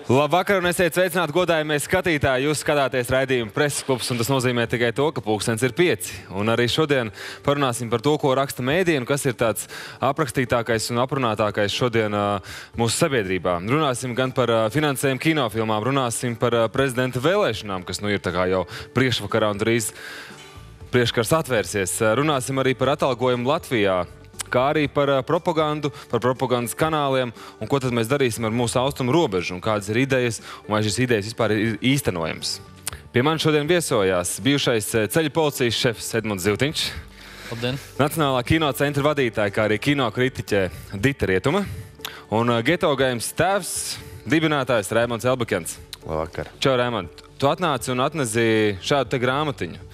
Labvakar un esiet sveicināti, godājamie skatītāji. Jūs skatāties raidījumu Preses klubs, un tas nozīmē tikai to, ka pulkstens ir 5. Un arī šodien parunāsim par to, ko raksta mēdija un kas ir tāds aprakstītākais un aprunātākais šodien mūsu sabiedrībā. Runāsim gan par finansējumu kinofilmām, runāsim par prezidenta vēlēšanām, kas nu ir tā kā jau priekšvakarā un drīz priekškars atvērsies. Runāsim arī par atalgojumu Latvijā, kā arī par propagandu, par propagandas kanāliem un ko tad mēs darīsim ar mūsu austrumu robežu un kādas ir idejas un vai šīs idejas vispār ir īstenojams. Pie manis šodien viesojās bijušais ceļu policijas šefs Edmunds Zivtiņš, Labdien. Nacionālā kinocentra vadītāja, kā arī kinokritiķe Dita Rietuma un Geto Games tēvs, dibinātājs Raimonds Elbekens. Labvakar. Čau, Raimond. Tu atnāci un atnesi šādu te grāmatiņu.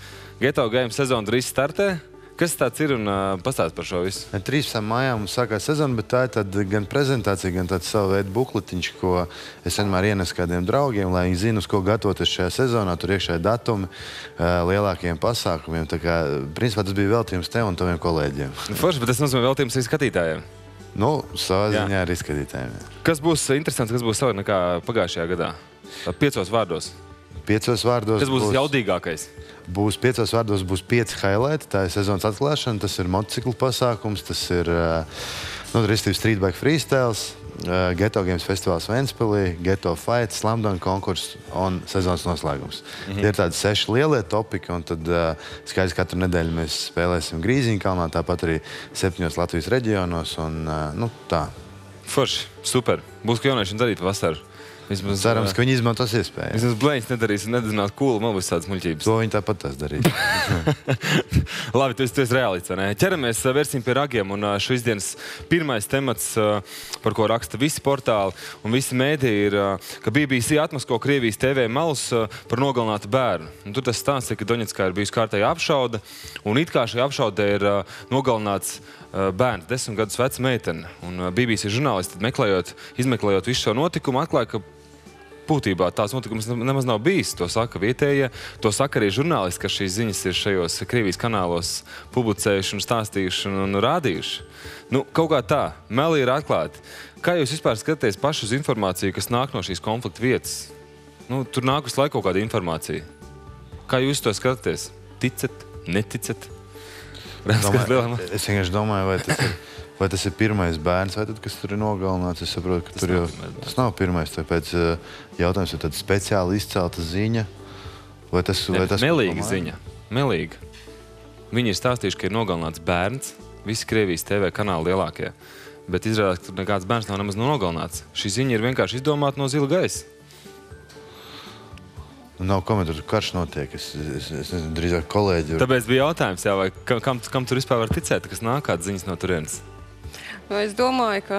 Geto Games sezona drīz startē. Kas tāds ir un pastāst par šo visu? 13. maijā mums sākās sezona, bet tā ir tāda gan prezentācija, gan tāds savu veidu bukletiņš, ko es vienmēr ienesu kādiem draugiem, lai viņi zina, uz ko gatavoties šajā sezonā. Tur iekšā ir datumi lielākajiem pasākumiem. Tā kā, principā, tas bija veltījums tev un taviem kolēģiem. Forši, bet tas nozīmē veltījums arī skatītājiem. Nu, savā ziņā arī skatītājiem. Kas būs interesants, kas būs savāk nekā pagājušajā gadā? 5 vārdos. 5 vārdos. Kas būs jaudīgākais? Būs 5 vārdos, būs 5 highlighti. Tā ir sezonas atklāšana, tas ir motociklu pasākums, tas ir Street Bike Freestyles, Geto Games festivāls Ventspilī, Geto Fight, Slamdunk konkurss un sezonas noslēgums. Tie ir tādi 6 lielie topiki, un tad skaidrs, katru nedēļu mēs spēlēsim Grīziņkalnā, tāpat arī 7 Latvijas reģionos, un tā. Forši, super. Būs, ka jaunieši darīt vasaru. Cerams, ka viņi izmantos iespēju. Vismaz blēņas nedarīs un nedazināt kūlu, man būs tādas muļķības. To viņi tāpat tās darīs. Labi, tu esi reālists, vai ne? Ķeramies, vērsim pie ragiem, un šīs dienas pirmais temats, par ko raksta visi portāli un visi mēdī, ir, ka BBC atmasko Krievijas TV melus par nogalinātu bērnu. Un tur tas stāsts, ka Doņetskā ir bijusi kārtēja apšaude, un it kā šajā apšaudē ir nogalināts bērns, 10 gadus veca meitene. Un BBC žurnālisti, izmeklējot visu šo notikumu, atklāja, ka būtībā tās notikums nemaz nav bijis. To saka vietējie, to saka arī žurnālisti, ka šīs ziņas ir šajos Krievijas kanālos publicējuši un stāstījuši un rādījuši. Nu, kaut kā tā, meli ir atklāti. Kā jūs vispār skatāties paši uz informāciju, kas nāk no šīs konflikta vietas? Nu, tur nāk visu laiku kaut kāda informācija. Kā jūs to skatāties? Ticat? Neticat? Es vienkārši domāju, vai tas ir pirmais bērns, vai tad, kas tur ir nogalināts. Es saprotu, ka tas nav pirmais. Tāpēc jautājums ir tāda speciāli izcelta ziņa. Melīga ziņa. Melīga. Viņi ir stāstījuši, ka ir nogalināts bērns, visi Krievijas TV kanāli lielākie. Bet izrādās, ka tur nekāds bērns nav nemaz nogalināts. Šī ziņa ir vienkārši izdomāta no zila gaisa. Nav komentāru, karš notiek. Es nezinu, drīzāk kolēģi. Tāpēc bija jautājums, jā, vai kam tur vispār var ticēt, kas nāk kādas ziņas no turienes? Es domāju, ka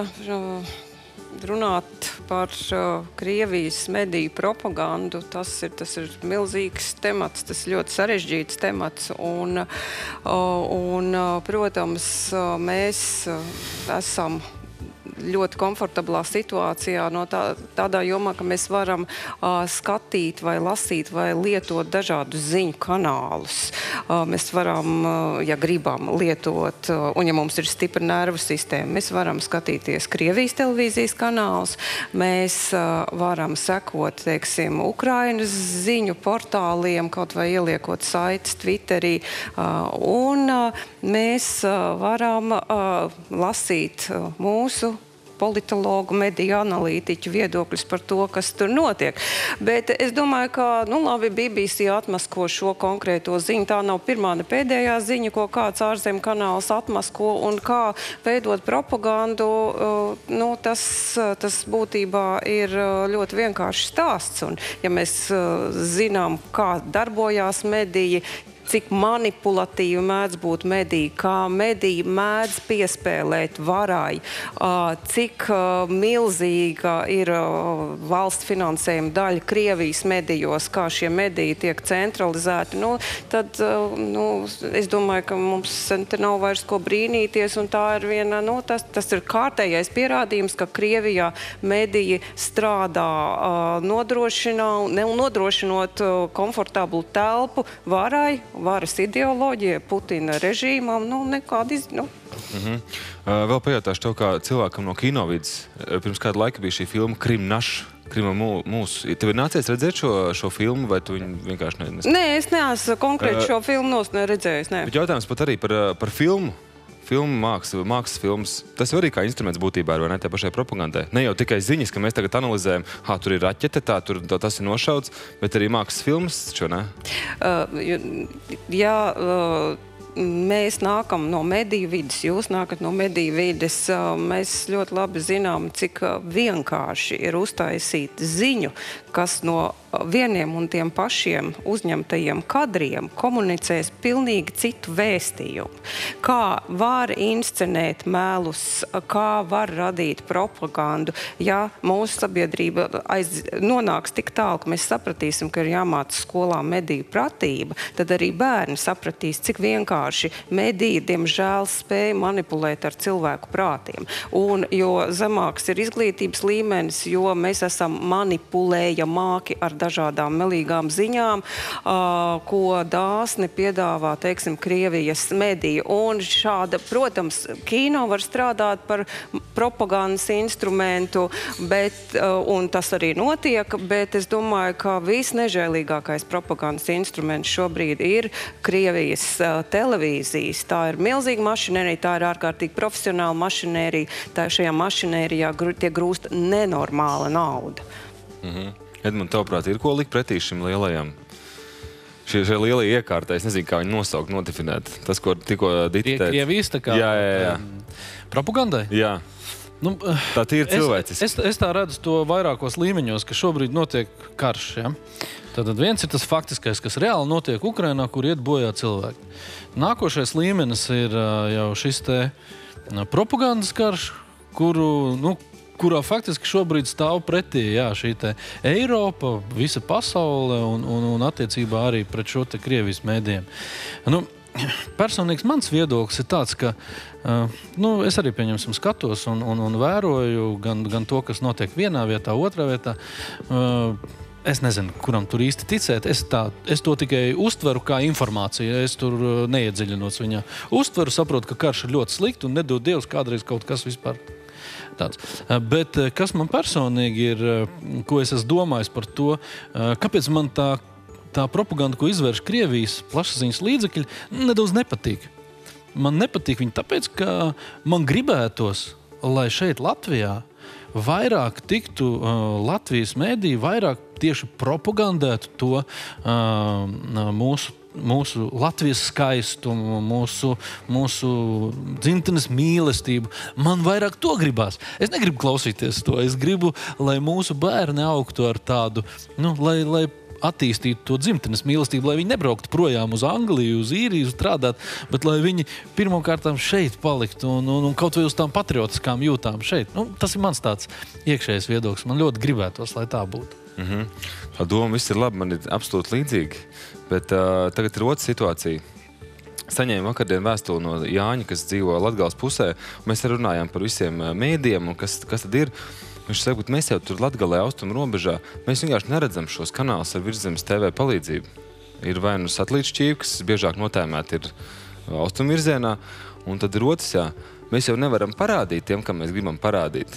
runāt par Krievijas mediju propagandu, tas ir milzīgs temats, tas ir ļoti sarežģīts temats. Protams, mēs esam ļoti komfortablā situācijā no tādā jomā, ka mēs varam skatīt vai lasīt vai lietot dažādus ziņu kanālus. Mēs varam, ja gribam, lietot, un ja mums ir stipra nervu sistēma, mēs varam skatīties Krievijas televīzijas kanālus, mēs varam sekot, teiksim, Ukrainas ziņu portāliem, kaut vai ieliekot saites Twitterī, un mēs varam lasīt mūsu politologu, mediju analītiķu viedokļus par to, kas tur notiek. Bet es domāju, ka, labi, BBC atmasko šo konkrēto ziņu. Tā nav pirmā ne pēdējā ziņa, ko kāds ārzemju kanāls atmasko, un kā veidot propagandu, tas būtībā ir ļoti vienkārši stāsts. Un, ja mēs zinām, kā darbojās mediji, cik manipulatīvi mēdz būt mediji, kā mediji mēdz piespēlēt varai, cik milzīga ir valsts finansējuma daļa Krievijas medijos, kā šie mediji tiek centralizēti, tad es domāju, ka mums te nav vairs ko brīnīties, un tā ir viena, tas ir kārtējais pierādījums, ka Krievijā mediji strādā nodrošinot komfortablu telpu varai, varas ideoloģija, Putina režīmam, nekādi Vēl pajautāšu tev, kā cilvēkam no kinovidas. Pirms kāda laika bija šī filma Krimnaš, Krima mūsu. Tev ir nācies redzēt šo filmu, vai tu viņu vienkārši neesi? Nē, es neesmu konkrēti šo filmu neredzējis. Bet jautājums pat arī par filmu. Filmu mākslas filmas. Tas jau arī kā instruments būtībā ir, vai ne, tā pašai propagandai. Ne jau tikai ziņas, ka mēs tagad analizējam, tur ir raķete, tas ir nošauts, bet arī mākslas filmas, šo ne? Mēs nākam no mediju vides, jūs nākat no mediju vides. Mēs ļoti labi zinām, cik vienkārši ir uztaisīt ziņu, kas no vieniem un tiem pašiem uzņemtajiem kadriem komunicēs pilnīgi citu vēstījumu. Kā var inscenēt melus, kā var radīt propagandu, ja mūsu sabiedrība nonāks tik tālu, ka mēs sapratīsim, ka ir jāmāca skolā mediju pratība, tad arī bērni sapratīs, cik vienkārši mediji, diemžēl, spēja manipulēt ar cilvēku prātiem. Un jo zemāks ir izglītības līmenis, jo mēs esam manipulējamāki ar dažādām melīgām ziņām, ko dāsni piedāvā, teiksim, Krievijas mediji. Un šāda, protams, kino var strādāt par propagandas instrumentu, un tas arī notiek, bet es domāju, ka visnežēlīgākais propagandas instruments šobrīd ir Krievijas televīzijas. Tā ir milzīga mašinērija, tā ir ārkārtīgi profesionāla mašinērija, tā šajā mašinērijā tiek grūsta nenormāla nauda. Edmund, tavuprāt, ir ko likt pretī šim lielajam? Šie lielie iekārtā, es nezinu, kā viņi nosaukt, nodefinēt. Tas, ko tikko Dita teica. Krievijas tā kā propagandai? Jā. Tā ir cilvēciski. Es tā redzu to vairākos līmeņos, ka šobrīd notiek karš. Ja? Tātad viens ir tas faktiskais, kas reāli notiek Ukrainā, kur iet bojā cilvēki. Nākošais līmenis ir jau šis te propagandas karš, kurā faktiski šobrīd stāv pretī šī te Eiropa, visa pasaule un attiecībā arī pret šo te Krievijas mēdījiem. Personīgs mans viedoklis ir tāds, ka es arī, pieņemsim, skatos un vēroju gan to, kas notiek vienā vietā, otrā vietā. Es nezinu, kuram tur īsti ticēt. Es to tikai uztveru kā informāciju. Es tur neiedziļinos viņā. Uztveru, saprotu, ka karš ir ļoti slikti un nedod Dievs kādreiz kaut kas vispār tāds. Bet kas man personīgi ir, ko es esmu domājis par to, kāpēc man tā propaganda, ko izvērš Krievijas plašsaziņas līdzekļi, nedaudz nepatīk. Man nepatīk viņi tāpēc, ka man gribētos, lai šeit Latvijā vairāk tiktu Latvijas mēdī, vairāk tieši propagandētu to mūsu Latvijas skaistumu, mūsu dzimtenes mīlestību. Man vairāk to gribās. Es negribu klausīties to. Es gribu, lai mūsu bērni augtu ar tādu, lai attīstītu to dzimtenes mīlestību, lai viņi nebrauktu projām uz Angliju, uz Īriju strādāt, bet lai viņi pirmkārtām šeit paliktu un kaut vai uz tām patriotiskām jūtām šeit. Tas ir mans tāds iekšējais viedoklis. Man ļoti gribētos, lai tā būtu. Tā doma viss ir labi, man ir absolūti līdzīgi, bet tagad ir otra situācija. Saņēmu vakardien vēstuli no Jāņa, kas dzīvo Latgales pusē, un mēs runājām par visiem mēdījiem un kas tad ir. Viņš saka, ka mēs jau tur Latgalē, austrumu robežā, mēs vienkārši neredzam šos kanālus ar Virszemes TV palīdzību. Ir vai nu satelītšķīvi, kas biežāk notēmēti ir austrumu virzienā, un tad ir otrs, mēs jau nevaram parādīt tiem, kam mēs gribam parādīt.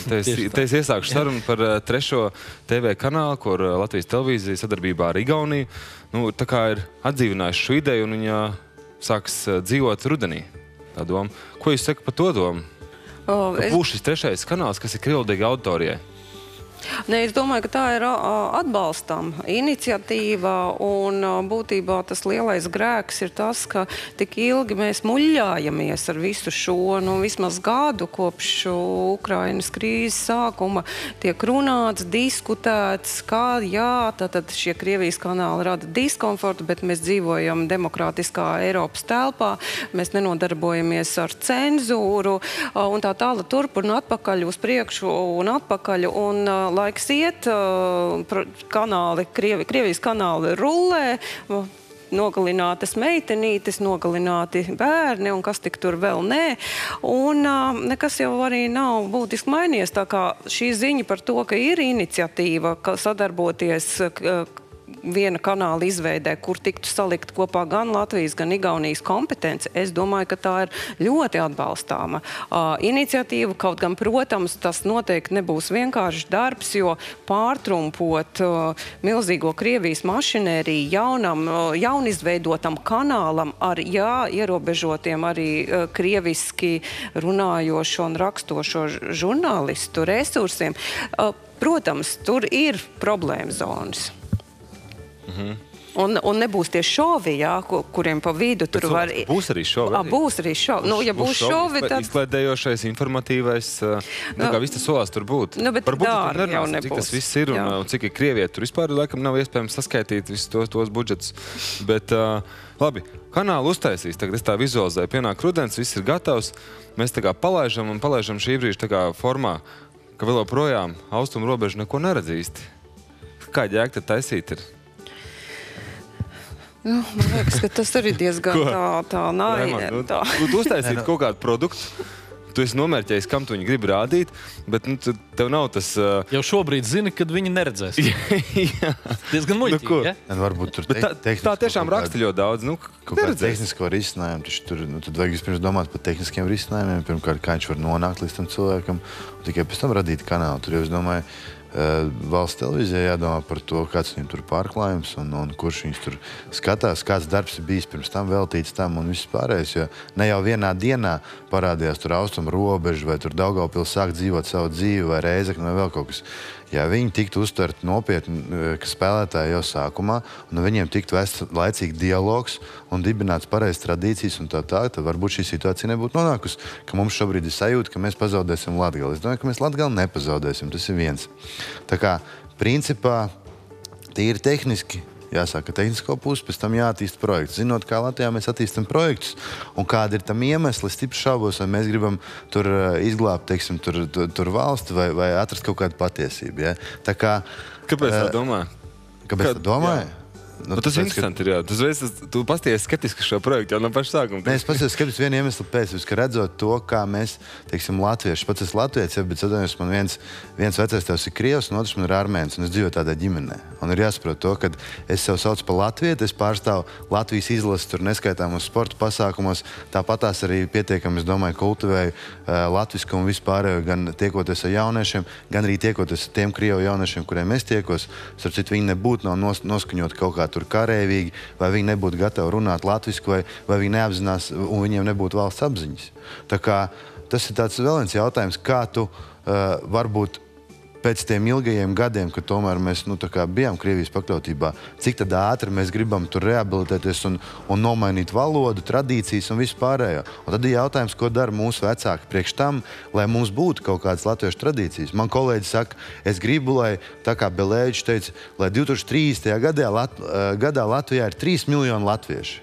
Te es iesākšu sarunu par 3. TV kanālu, kur Latvijas televīzija sadarbībā ar Igauniju, tā kā ir atdzīvinājuši šo ideju, un viņa sāks dzīvot rudenī. Tā doma. Ko jūs saka par to domu? Būs šis 3. kanāls, kas ir krievlīga auditorijai? Es domāju, ka tā ir atbalstama iniciatīva, un būtībā tas lielais grēks ir tas, ka tik ilgi mēs muļļājamies ar visu šo, vismaz gadu kopš Ukrainas krīzes sākuma tiek runāts, diskutēts, kā tātad šie Krievijas kanāli rada diskomfortu, bet mēs dzīvojam demokrātiskā Eiropas telpā, mēs nenodarbojamies ar cenzūru, un tā tālāk turp un atpakaļ uz priekšu un atpakaļ, un laiks iet, Krievijas kanāli rullē, nogalinātas meitenītes, nogalināti bērni un kas tik tur vēl nē. Un nekas jau arī nav būtiski mainījies. Tā kā šī ziņa par to, ka ir iniciatīva sadarboties viena kanāla izveidē, kur tiktu salikt kopā gan Latvijas, gan Igaunijas kompetence, es domāju, ka tā ir ļoti atbalstāma iniciatīva. Kaut gan, protams, tas noteikti nebūs vienkāršs darbs, jo pārtrumpot milzīgo Krievijas mašinēriju jaunizveidotam kanālam ar ierobežotiem arī krieviski runājošo un rakstošo žurnālistu resursiem. Protams, tur ir problēma zonas. Un nebūs tie šovi, kuriem pa vidu tur var... Būs arī šovi? Būs arī šovi. Nu, ja būs šovi, tad... Izklaidējošais, informatīvais, kā viss tas solās tur būt. Bet dārgi jau nebūs. Cik tas viss ir un cik ir Krievijai. Tur vispār laikam nav iespējams saskaitīt visus tos budžetus. Bet, labi, kanālu uztaisīs. Tagad es tā vizualizēju. Pienāk rudens, viss ir gatavs. Mēs tā kā palaižam šī brīža tā kā formā, ka vēl joprojām austrumu robežu neko neredzīsti. Kā ģēk tad taisīt ir? Man liekas, ka tas arī diezgan tā naivi. Tu uztaisīt kaut kādu produktu, tu esi nomērķējis, kam tu viņu gribi rādīt, bet tev nav tas... Jau šobrīd zini, kad viņi neredzēs. Diezgan muļķīgi, ja? Varbūt tur tā tiešām raksta ļoti daudz. Kaut kāda tehnisko risinājumu, tad vajag vispirms domāt par tehniskiem risinājumiem, pirmkārt, kā viņš var nonākt līdz tam cilvēkam, un tikai pēc tam radīt kanālu. Tur jau, es domāju, valsts televīzijā jādomā par to, kāds viņam tur pārklājums un kurš viņus tur skatās, kāds darbs ir bijis pirms tam veltīts tam un viss pārējais, jo ne jau vienā dienā parādījās tur austrumu robeža vai tur Daugavpils sāk dzīvot savu dzīvi vai Rēzekne vai vēl kaut kas. Ja viņi tiktu uztvert nopietni, ka spēlētāji jau sākumā, un viņiem tiktu vests laicīgi dialogs un dibināts pareizas tradīcijas un tā, tad varbūt šī situācija nebūtu nonākusi, ka mums šobrīd ir sajūta, ka mēs pazaudēsim Latgali. Es domāju, ka mēs Latgali nepazaudēsim, tas ir viens. Tā kā, principā, tīri tehniski, jāsaka tehnisko pusi, pēc tam jāattīst projekts. Zinot, kā Latvijā mēs attīstam projektus un kāda ir tam iemesli, stipri šaubos, vai mēs gribam tur izglābt, teiksim, tur valsti vai atrast kaut kādu patiesību. Ja? Tā kā... Kāpēc tā domā? Kāpēc tā domāju? Tas ir interesanti, jā. Tu pasties skeptiski šo projektu jau no paša sākuma. Nē, es pasties skeptiski vienu iemeslu pēc, ka redzot to, kā mēs, teiksim, latvieši, pats esmu latvietis, bet atvainojos, man viens vecais tevs ir Krievs un otrs man ir armēns, un es dzīvoju tādā ģimenē. Un ir jāsaprot to, ka es sev saucu par latvieti, es pārstāvu Latvijas izlases tur neskaitāmos sporta pasākumos, tāpatās arī pietiekami, es domāju, kultivēju latvisku un vispārējo, gan tiekoties ar jauniešiem, gan arī tiekoties ar tiem Krievu jauniešiem, kuriem es tiekos. Starp citu, viņi nebūtu noskaņot kaut kā tur karēvīgi, vai viņi nebūtu gatavi runāt latvisku, vai viņi neapzinās un viņiem nebūtu valsts apziņas. Tā kā tas ir tāds vēl viens jautājums, kā tu varbūt pēc tiem ilgajiem gadiem, kad tomēr mēs bijām Krievijas pakļautībā, cik tad ātri mēs gribam tur rehabilitēties un nomainīt valodu, tradīcijas un visu pārējo. Un tad ir jautājums, ko dara mūsu vecāki priekš tam, lai mums būtu kaut kādas latviešu tradīcijas. Man kolēģi saka, es gribu, lai, tā kā Belēģis teica, lai 2030. gadā Latvijā ir 3 miljoni latvieši.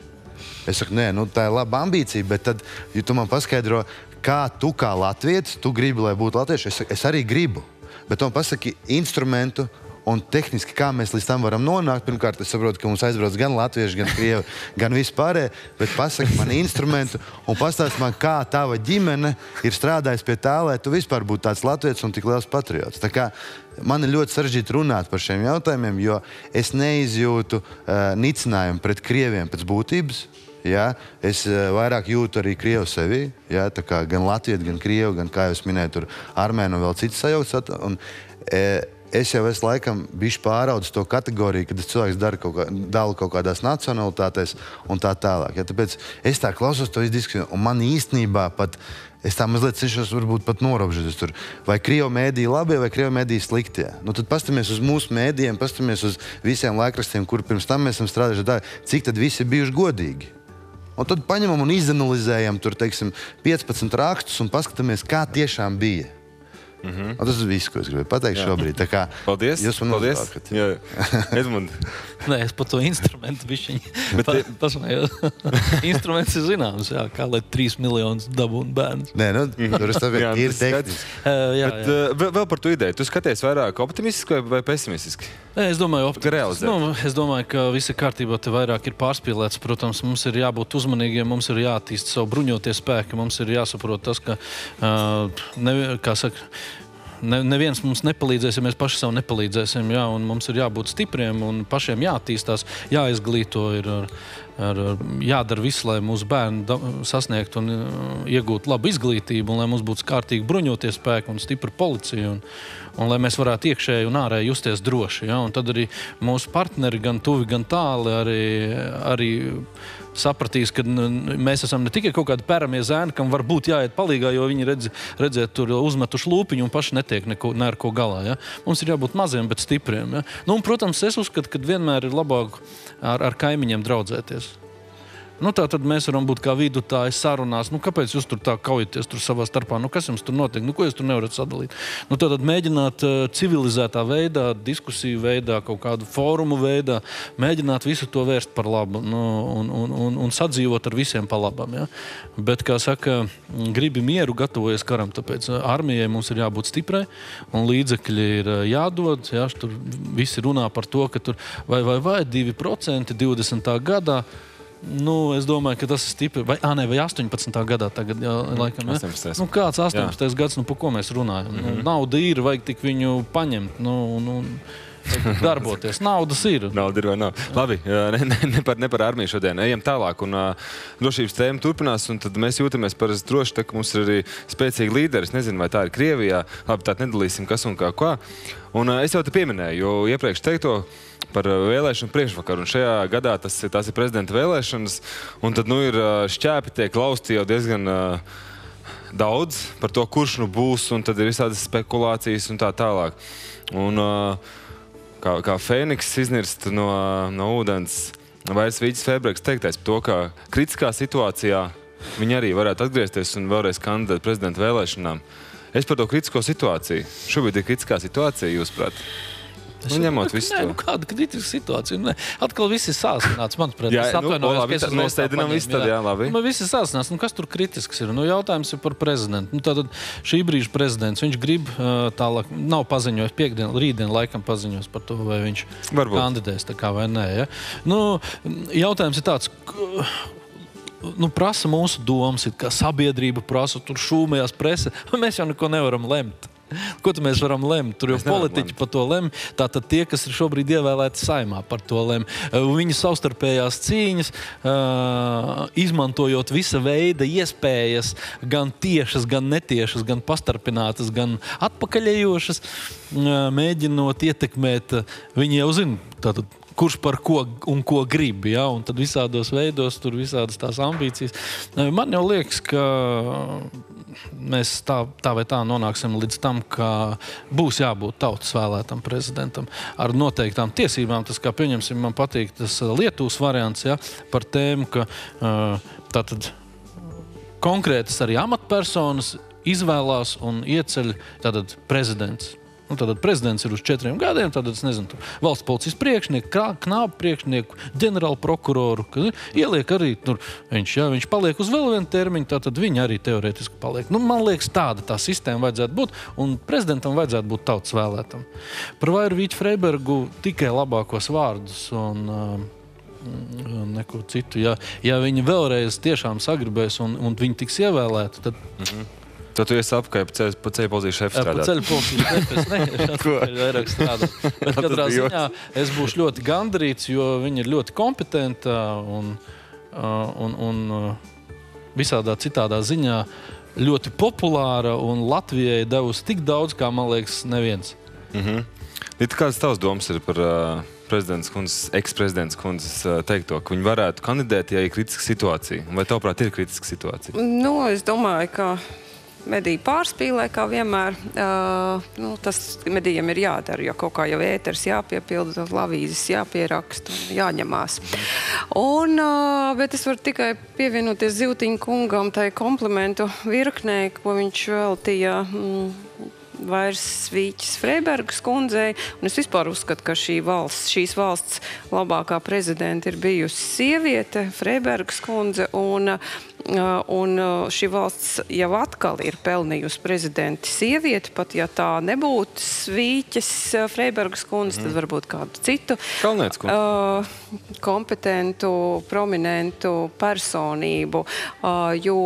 Es saku, nē, tā ir laba ambīcija, bet tad, ja tu man paskaidro, kā tu kā latvietis, tu gribi, lai būtu latvieši, es arī gribu. Bet man pasaki instrumentu un tehniski, kā mēs līdz tam varam nonākt. Pirmkārt, es saprotu, ka mums aizbrauc gan latvieši, gan krievi, gan vispārēji, bet pasaki man instrumentu un pastāst man, kā tava ģimene ir strādājis pie tā, lai tu vispār būtu tāds latvietis un tik liels patriots. Tā kā man ir ļoti sarežģīti runāt par šiem jautājumiem, jo es neizjūtu nicinājumu pret krieviem pēc būtības. Ja, es vairāk jūtu arī Krievu sevi, ja, tā kā gan Latvieti, gan Krievu, gan, kā jau es minēju, tur Armēnu un vēl citas sajaucas. Es jau esmu laikam bišķi pāraudis to kategoriju, kad cilvēks dalu kaut kādās nacionalitātēs un tā tālāk. Ja, tāpēc es tā klausos to diskusiju, un man īstenībā pat, es tā mazliet cenšos varbūt pat norobžoties tur, vai Krievu mēdīji labie vai Krievu mēdīji sliktie. Tad pastamies uz mūsu mēdījiem, pastamies uz visiem laikrakstiem, kur pirms tam mēs esam strādājuši, cik tad visi ir bijuši godīgi. Un tad paņemam un izanalizējam tur, teiksim, 15 rakstus un paskatāmies, kā tiešām bija. Un tas ir viss, ko es gribēju pateikt šobrīd. Tā kā paldies. Jūs man uzvākat. Edmund. Nē, es par to instrumentu bišķiņi. Instruments ir zināms, jā, kā lai 3 miljonus dabūtu bērns. Nē, tur es tevi ir tehniski. Vēl par tu ideju. Tu skaties vairāk optimistiski vai pesimistiski? Es domāju, es domāju, ka viss ir kārtībā, te vairāk ir pārspīlēts. Protams, mums ir jābūt uzmanīgiem, mums ir jāattīst savu bruņoties spēki, mums ir jāsaprot tas, ka, kā saka, neviens mums nepalīdzēs, ja mēs paši sev nepalīdzēsim, jā, un mums ir jābūt stipriem un pašiem jāattīstās, jāizglīto, jādara viss, lai mūsu bērni sasniegtu un iegūtu labu izglītību, un lai mums būtu kārtīgi bruņoties spēki un stipra policija, un lai mēs varētu iekšēji un ārēji justies droši. Ja? Un tad arī mūsu partneri, gan tuvi, gan tāli, arī sapratīs, ka mēs esam ne tikai kaut kādi pēramie zēni, kam var būt jāiet palīgā, jo viņi redzēt tur uzmetuši lūpiņu un paši netiek ne ar ko galā. Ja? Mums ir jābūt maziem, bet stipriem. Ja? Nu, un, protams, es uzskatu, ka vienmēr ir labāk ar kaimiņiem draudzēties. Nu, tā tad mēs varam būt kā vidutāji sarunās. Nu, kāpēc jūs tur tā kaujaties tur savā starpā? Nu, kas jums tur notiek? Nu, ko jūs tur nevarat sadalīt? Nu, tātad mēģināt civilizētā veidā, diskusiju veidā, kaut kādu fórumu veidā, mēģināt visu to vērst par labu, nu, un sadzīvot ar visiem pa labam. Ja? Bet, kā saka, gribi mieru, gatavojies karam, tāpēc armijai mums ir jābūt stiprai, un līdzekļi ir jādod. Ja? Tur visi runā par to, ka tur vai 2% 20. gadā. Nu, es domāju, ka tas ir stipri. Vai 18. gadā tagad, jā, laikam, ja? 18. Nu, kāds 18. gads, nu, par ko mēs runājam? Nu, nauda ir, vajag tik viņu paņemt, darboties. Naudas ir. Nauda ir vai nav. Labi, ne par armiju šodien. Ejam tālāk, un drošības tēma turpinās, un tad mēs jūtamies parasti droši, ka mums ir arī spēcīgi līderi. Es nezinu, vai tā ir Krievijā. Labi, tā nedalīsim, kas un kā. Un es jau te pieminēju, jo iepriekš teikto par vēlēšanu priekšvakaru, un šajā gadā tās ir prezidenta vēlēšanas, un tad, ir šķēpi tiek lausti jau diezgan daudz par to, kurš būs, un tad ir visādas spekulācijas un tā tālāk. Un kā Fēniks iznirst no ūdens, Vairs Vīķis Freibergs teiktais par to, ka kritiskā situācijā viņi arī varētu atgriezties un vēlreiz kandidēt prezidenta vēlēšanām. Es par to kritisko situāciju. Šobrīd ir kritiskā situācija, jūsuprāt? Ņemot visu to. Kāda kritiska situācija? Atkal viss ir sāsināts, manuprāt. Jā, mēs tēdinām visu tad, jā, labi. Viss ir sāsināts. Kas tur kritisks ir? Jautājums ir par prezidentu. Tātad šī brīža prezidents, viņš grib tālāk, nav paziņojis rītdien laikam paziņos par to, vai viņš kandidēs tā kā vai nē. Ja? Jautājums ir tāds, prasa mūsu domas, kā sabiedrība prasa, tur šūmējās prese, mēs jau neko nevaram lemt. Ko tu mēs varam lemt? Tur jau politiķi par to lem. Tātad tie, kas ir šobrīd ievēlēti Saeimā, par to lem. Viņi savstarpējās cīņas, izmantojot visa veida iespējas, gan tiešas, gan netiešas, gan pastarpinātas, gan atpakaļejošas, mēģinot ietekmēt. Viņi jau zina, tātad, kurš par ko un ko grib, ja? Un tad visādos veidos, tur visādas tās ambīcijas. Man jau liekas, ka mēs tā vai tā nonāksim līdz tam, ka būs jābūt tautas vēlētam prezidentam ar noteiktām tiesībām. Tas, kā pieņemsim, man patīk tas Lietuvas variants, ja? Par tēmu, ka tātad konkrētas arī amatpersonas izvēlās un ieceļ tātad prezidents. Tātad prezidents ir uz 4 gadiem, tātad, es nezinu, valsts policijas priekšnieku, knābu priekšnieku, ģenerālu prokuroru, ieliek arī tur viņš paliek uz vēl vienu termiņu, tātad viņi arī teorētiski paliek. Man liekas, tāda tā sistēma vajadzētu būt, un prezidentam vajadzētu būt tautas vēlētam. Par Vairu Vīķi Freibergu tikai labākos vārdus un neko citu. Ja viņi vēlreiz tiešām sagribēs un viņi tiks ievēlēti, tad... Tad tu esi apkārt pa ceļu policijas šefu strādāt. Pa ceļu policijas šefu es neesmu vairāk strādāt. Bet katrā ziņā es būšu ļoti gandarīts, jo viņa ir ļoti kompetenta un visādā citādā ziņā ļoti populāra un Latvijai devusi tik daudz, kā, man liekas, neviens. Kādas tavas domas ir par eks-prezidents kundzes teikto, ka viņi varētu kandidēt, ja ir kritiska situācija? Vai tavuprāt ir kritiska situācija? Es domāju, ka mediji pārspīlē, kā vienmēr. Tas medijiem ir jādara, jo kaut kā jau ēters jāpiepilda, lavīzes jāpieraksta un jāņemās. Bet es varu tikai pievienoties Zivtiņa kungam tai komplimentu virknē, ko viņš veltīja Vairs Vīķis Freibergas kundzei. Un es vispār uzskatu, ka šīs valsts labākā prezidenta ir bijusi sieviete, Freibergas kundze. Un Un šī valsts jau atkal ir pelnījusi prezidenti sievieti, pat ja tā nebūtu Svīķes Freibergas kundze, tad varbūt kādu citu kompetentu, prominentu personību. Jo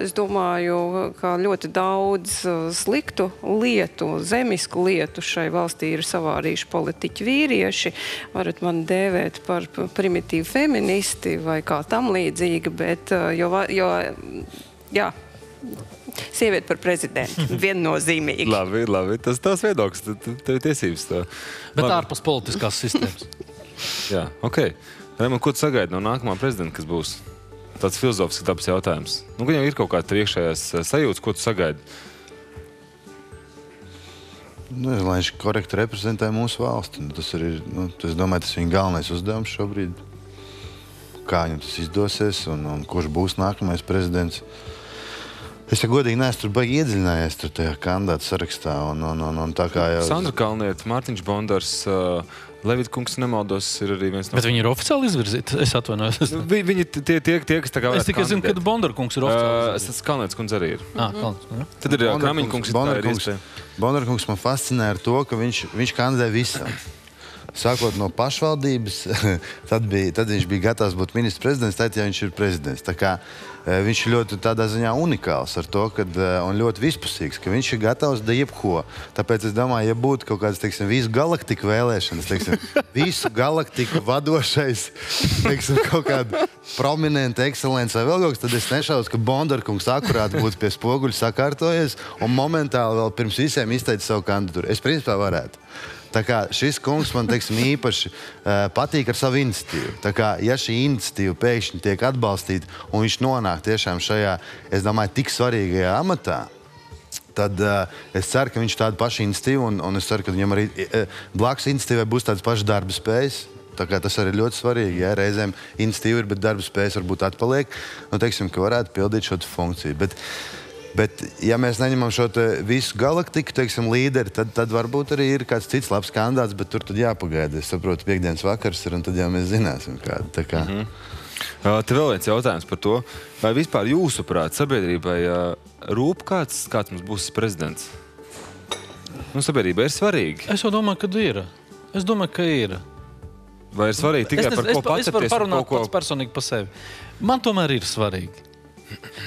es domāju, ka ļoti daudz sliktu lietu, zemisku lietu šai valstī ir savārījuši politiķi vīrieši. Varat man dēvēt par primitīvu feministi vai kā tam līdzīgi, bet jā, sieviete par prezidentu, viennozīmīgi. Labi, tas tās viedoklis, tev ir tiesības tā. Bet ārpus politiskās sistēmas. Jā, ok. Raimond, ko tu sagaidi no nākamā prezidenta, kas būs? Tāds filozofisks dabas jautājums. Nu, gan jau ir kaut kāds priekšējās sajūtas, ko tu sagaidi? Lai viņš korekti reprezentē mūsu valsti. Tas ir, es domāju, tas ir viņa galvenais uzdevums šobrīd. Kā viņam tas izdosies un kurš būs nākamais prezidents. Es, ja godīgi neesmu tur baigi iedziļinājies tur tajā kandidātu sarakstā. Un tā kā jau... Sandra Kalniete, Mārtiņš Bondars, Levita kungs nemaldos, ir arī viens no... Bet viņi ir oficiāli izvirzīti? Es atvainojos. Viņi tie, kas tā kā varētu es tikai zinu, ka Bondar kungs ir oficiāli izvirzīti. Kalnietes kungs arī ir. Kalnietes. Tad ir Kramiņa kungs. Bondar kungs man fascinē ar to, ka viņš kandidē visam. Sākot no pašvaldības, tad viņš bija gatavs būt ministrs prezidents, tad, ja viņš ir prezidents. Tā kā viņš ir ļoti tādā ziņā unikāls ar to, un ļoti vispusīgs, ka viņš ir gatavs da jebko. Tāpēc es domāju, ja būtu kaut kāds, visu galaktiku vēlēšanas, visu galaktiku vadošais, kaut kāda prominenta ekscelence vai vēl kaut kas, tad es nešaubos, ka Bondarkungs akurāti būtu pie spoguļa sakārtojies un momentāli vēl pirms visiem izteica savu kandidatūru. Es principā varētu. Tā kā šis kungs man, īpaši patīk ar savu iniciatīvu. Tā kā, ja šī iniciatīva pēkšņi tiek atbalstīta un viņš nonāk tiešām šajā, es domāju, tik svarīgajā amatā, tad es ceru, ka viņš tādu pašu iniciatīvu un es ceru, ka viņam arī blakus iniciatīvai būs tāds pašs darba spējas. Tā kā tas arī ļoti svarīgi, ja reizēm iniciatīva ir, bet darba spējas varbūt atpaliek. Ka varētu pildīt šo funkciju. Bet, ja mēs neņemam šo visu galaktiku, līderi, tad varbūt arī ir kāds cits labs kandidāts, bet tur tad jāpagaida. Es saprotu, piekdienas vakars ir, un tad jau mēs zināsim kādu. Te vēl viens jautājums par to, vai vispār jūsuprāt sabiedrībai rūp kāds mums būs prezidents? Sabiedrībai ir svarīgi. Es jau domāju, ka ir. Es domāju, ka ir. Vai ir svarīgi tikai par ko pacepties? Es varu parunāt pats personīgi par sevi. Man tomēr ir svarīgi.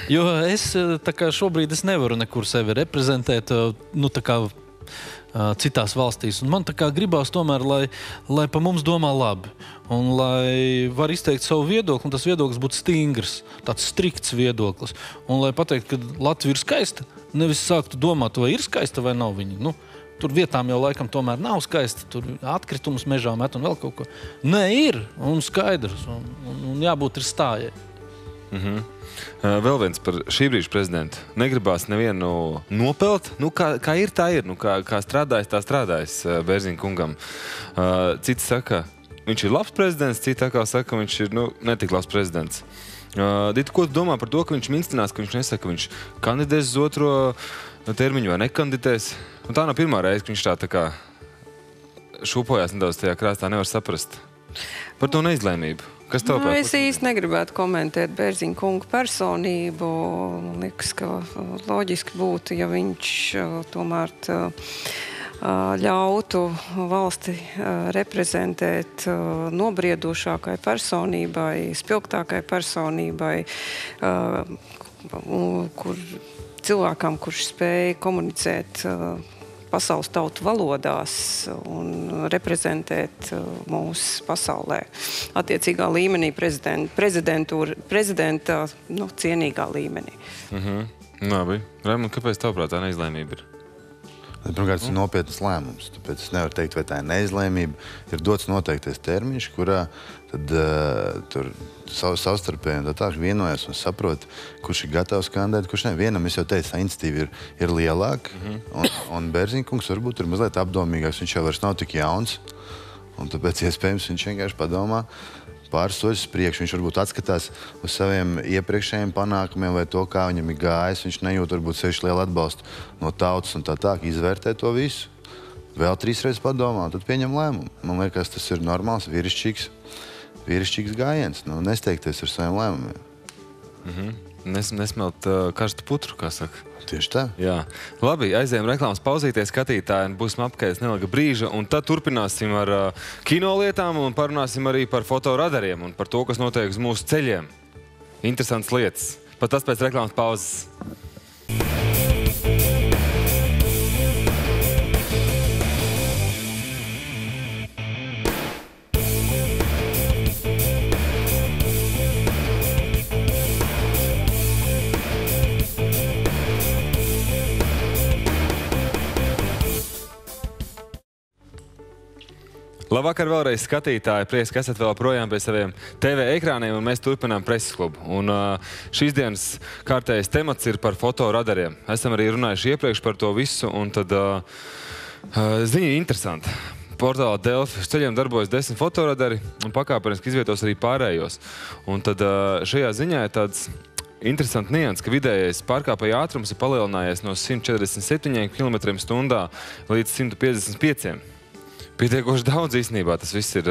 Jo es šobrīd nevaru nekur sevi reprezentēt citās valstīs. Un man gribās tomēr, lai pa mums domā labi. Un lai var izteikt savu viedokli, un tas viedoklis būtu stingrs, tāds strikts viedoklis. Un lai pateikt, ka Latvija ir skaista, nevis sāktu domāt, vai ir skaista vai nav viņa. Tur vietām jau laikam tomēr nav skaista. Tur atkritumus mežā met un vēl kaut ko. Nē, ir, un skaidrs. Un jābūt ir stājai. Vēl viens par šī brīža prezidentu. Negribās nevienu nopelt. Kā ir, tā ir. Kā strādājis, tā strādājis Bērziņa kungam. Citi saka, viņš ir labs prezidents, citi atkal saka, viņš ir netik labs prezidents. Dita, ko tu domā par to, ka viņš minstinās, ka viņš nesaka, ka viņš kandidēs uz otro termiņu vai nekandidēs? Un tā nav pirmā reize, ka viņš tā kā šūpojās nedaudz tajā krāstā, nevar saprast. Par to neizlēmību. Es īsti negribētu komentēt Bērziņa kunga personību. Liekas, ka loģiski būtu, ja viņš tomēr ļautu valsti reprezentēt nobriedošākai personībai, spilgtākai personībai, cilvēkam, kurš spēja komunicēt pasaules tautu valodās un reprezentēt mūsu pasaulē. Attiecīgā līmenī prezidenta cienīgā līmenī. Labi. Raimond, kāpēc tavuprāt tā neizlēmība ir? Pirmkārt, tas ir nopietnas lēmums. Tāpēc es nevaru teikt, vai tā ir neizlēmība. Ir dots noteiktais termiņš, kurā tad tur savstarpēji un tā vienojas un saprot, kurš ir gatavs kandidēt, kurš ne. Vienam, es jau teicu, tā iniciatīva ir lielāka. Un Bērziņa kungs varbūt ir mazliet apdomīgāks. Viņš jau vairs nav tik jauns. Un tāpēc, iespējams, viņš vienkārši padomā pāris soļus priekš. Viņš varbūt atskatās uz saviem iepriekšējiem panākumiem vai to, kā viņam ir gājis. Viņš nejūt varbūt sevišķi lielu atbalstu no tautas un tā, izvērtē to visu. Vēl 3 reizes padomā, un tad pieņem lēmumu. Man liekas, tas ir normāls, vīrišķīgs gājiens. Nesteigties ar saviem lēmumiem. nesmelt karstu putru, kā saka. Tieši tā. Jā. Labi, aizējām reklāmas pauzīties, skatītāji, un būsim apkārt neilga brīža, un tad turpināsim ar kinolietām un parunāsim arī par fotoradariem un par to, kas notiek uz mūsu ceļiem. Interesants lietas. Pat tas pēc reklāmas pauzes. Labvakar vēlreiz skatītāji, prieks, ka esat vēl projām pie saviem TV ekrāniem, un mēs turpinām preses klubu. Un šīs dienas kārtējais temats ir par fotoradariem. Esam arī runājuši iepriekš par to visu, un tad ziņa ir interesanta. Portālā Delfi ceļiem darbojas 10 fotoradari, un pakāpeniski izvietos arī pārējos. Un tad šajā ziņā ir tāds interesants nians, ka vidējais pārkāpēja ātrums ir palielinājies no 147 km/h līdz 155. Pietiekoši daudz īstenībā tas viss ir.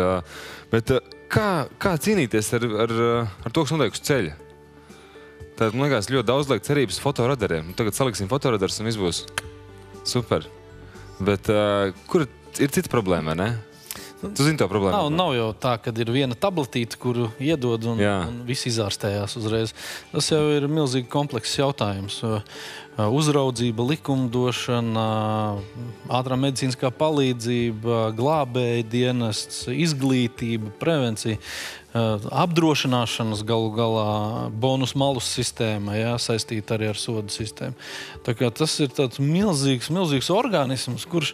Bet kā cīnīties ar to, kas notiek uz ceļa? Tad, man liekas, ļoti daudz liek cerības fotoradariem. Tagad saliksim fotoradarus un viss būs super. Bet kur ir cita problēma, vai ne? Tu zini to problēmu? Nav jau tā, kad ir viena tabletīte, kuru iedod un viss izārstējās uzreiz. Tas jau ir milzīgi komplekss jautājums. Uzraudzība, likumdošana, ātrā medicīniskā palīdzība, glābēja dienests, izglītība, prevencija, apdrošināšanas galu galā, bonus malus sistēma, saistīta arī ar sodu sistēmu. Tā kā tas ir tāds milzīgs organisms, kurš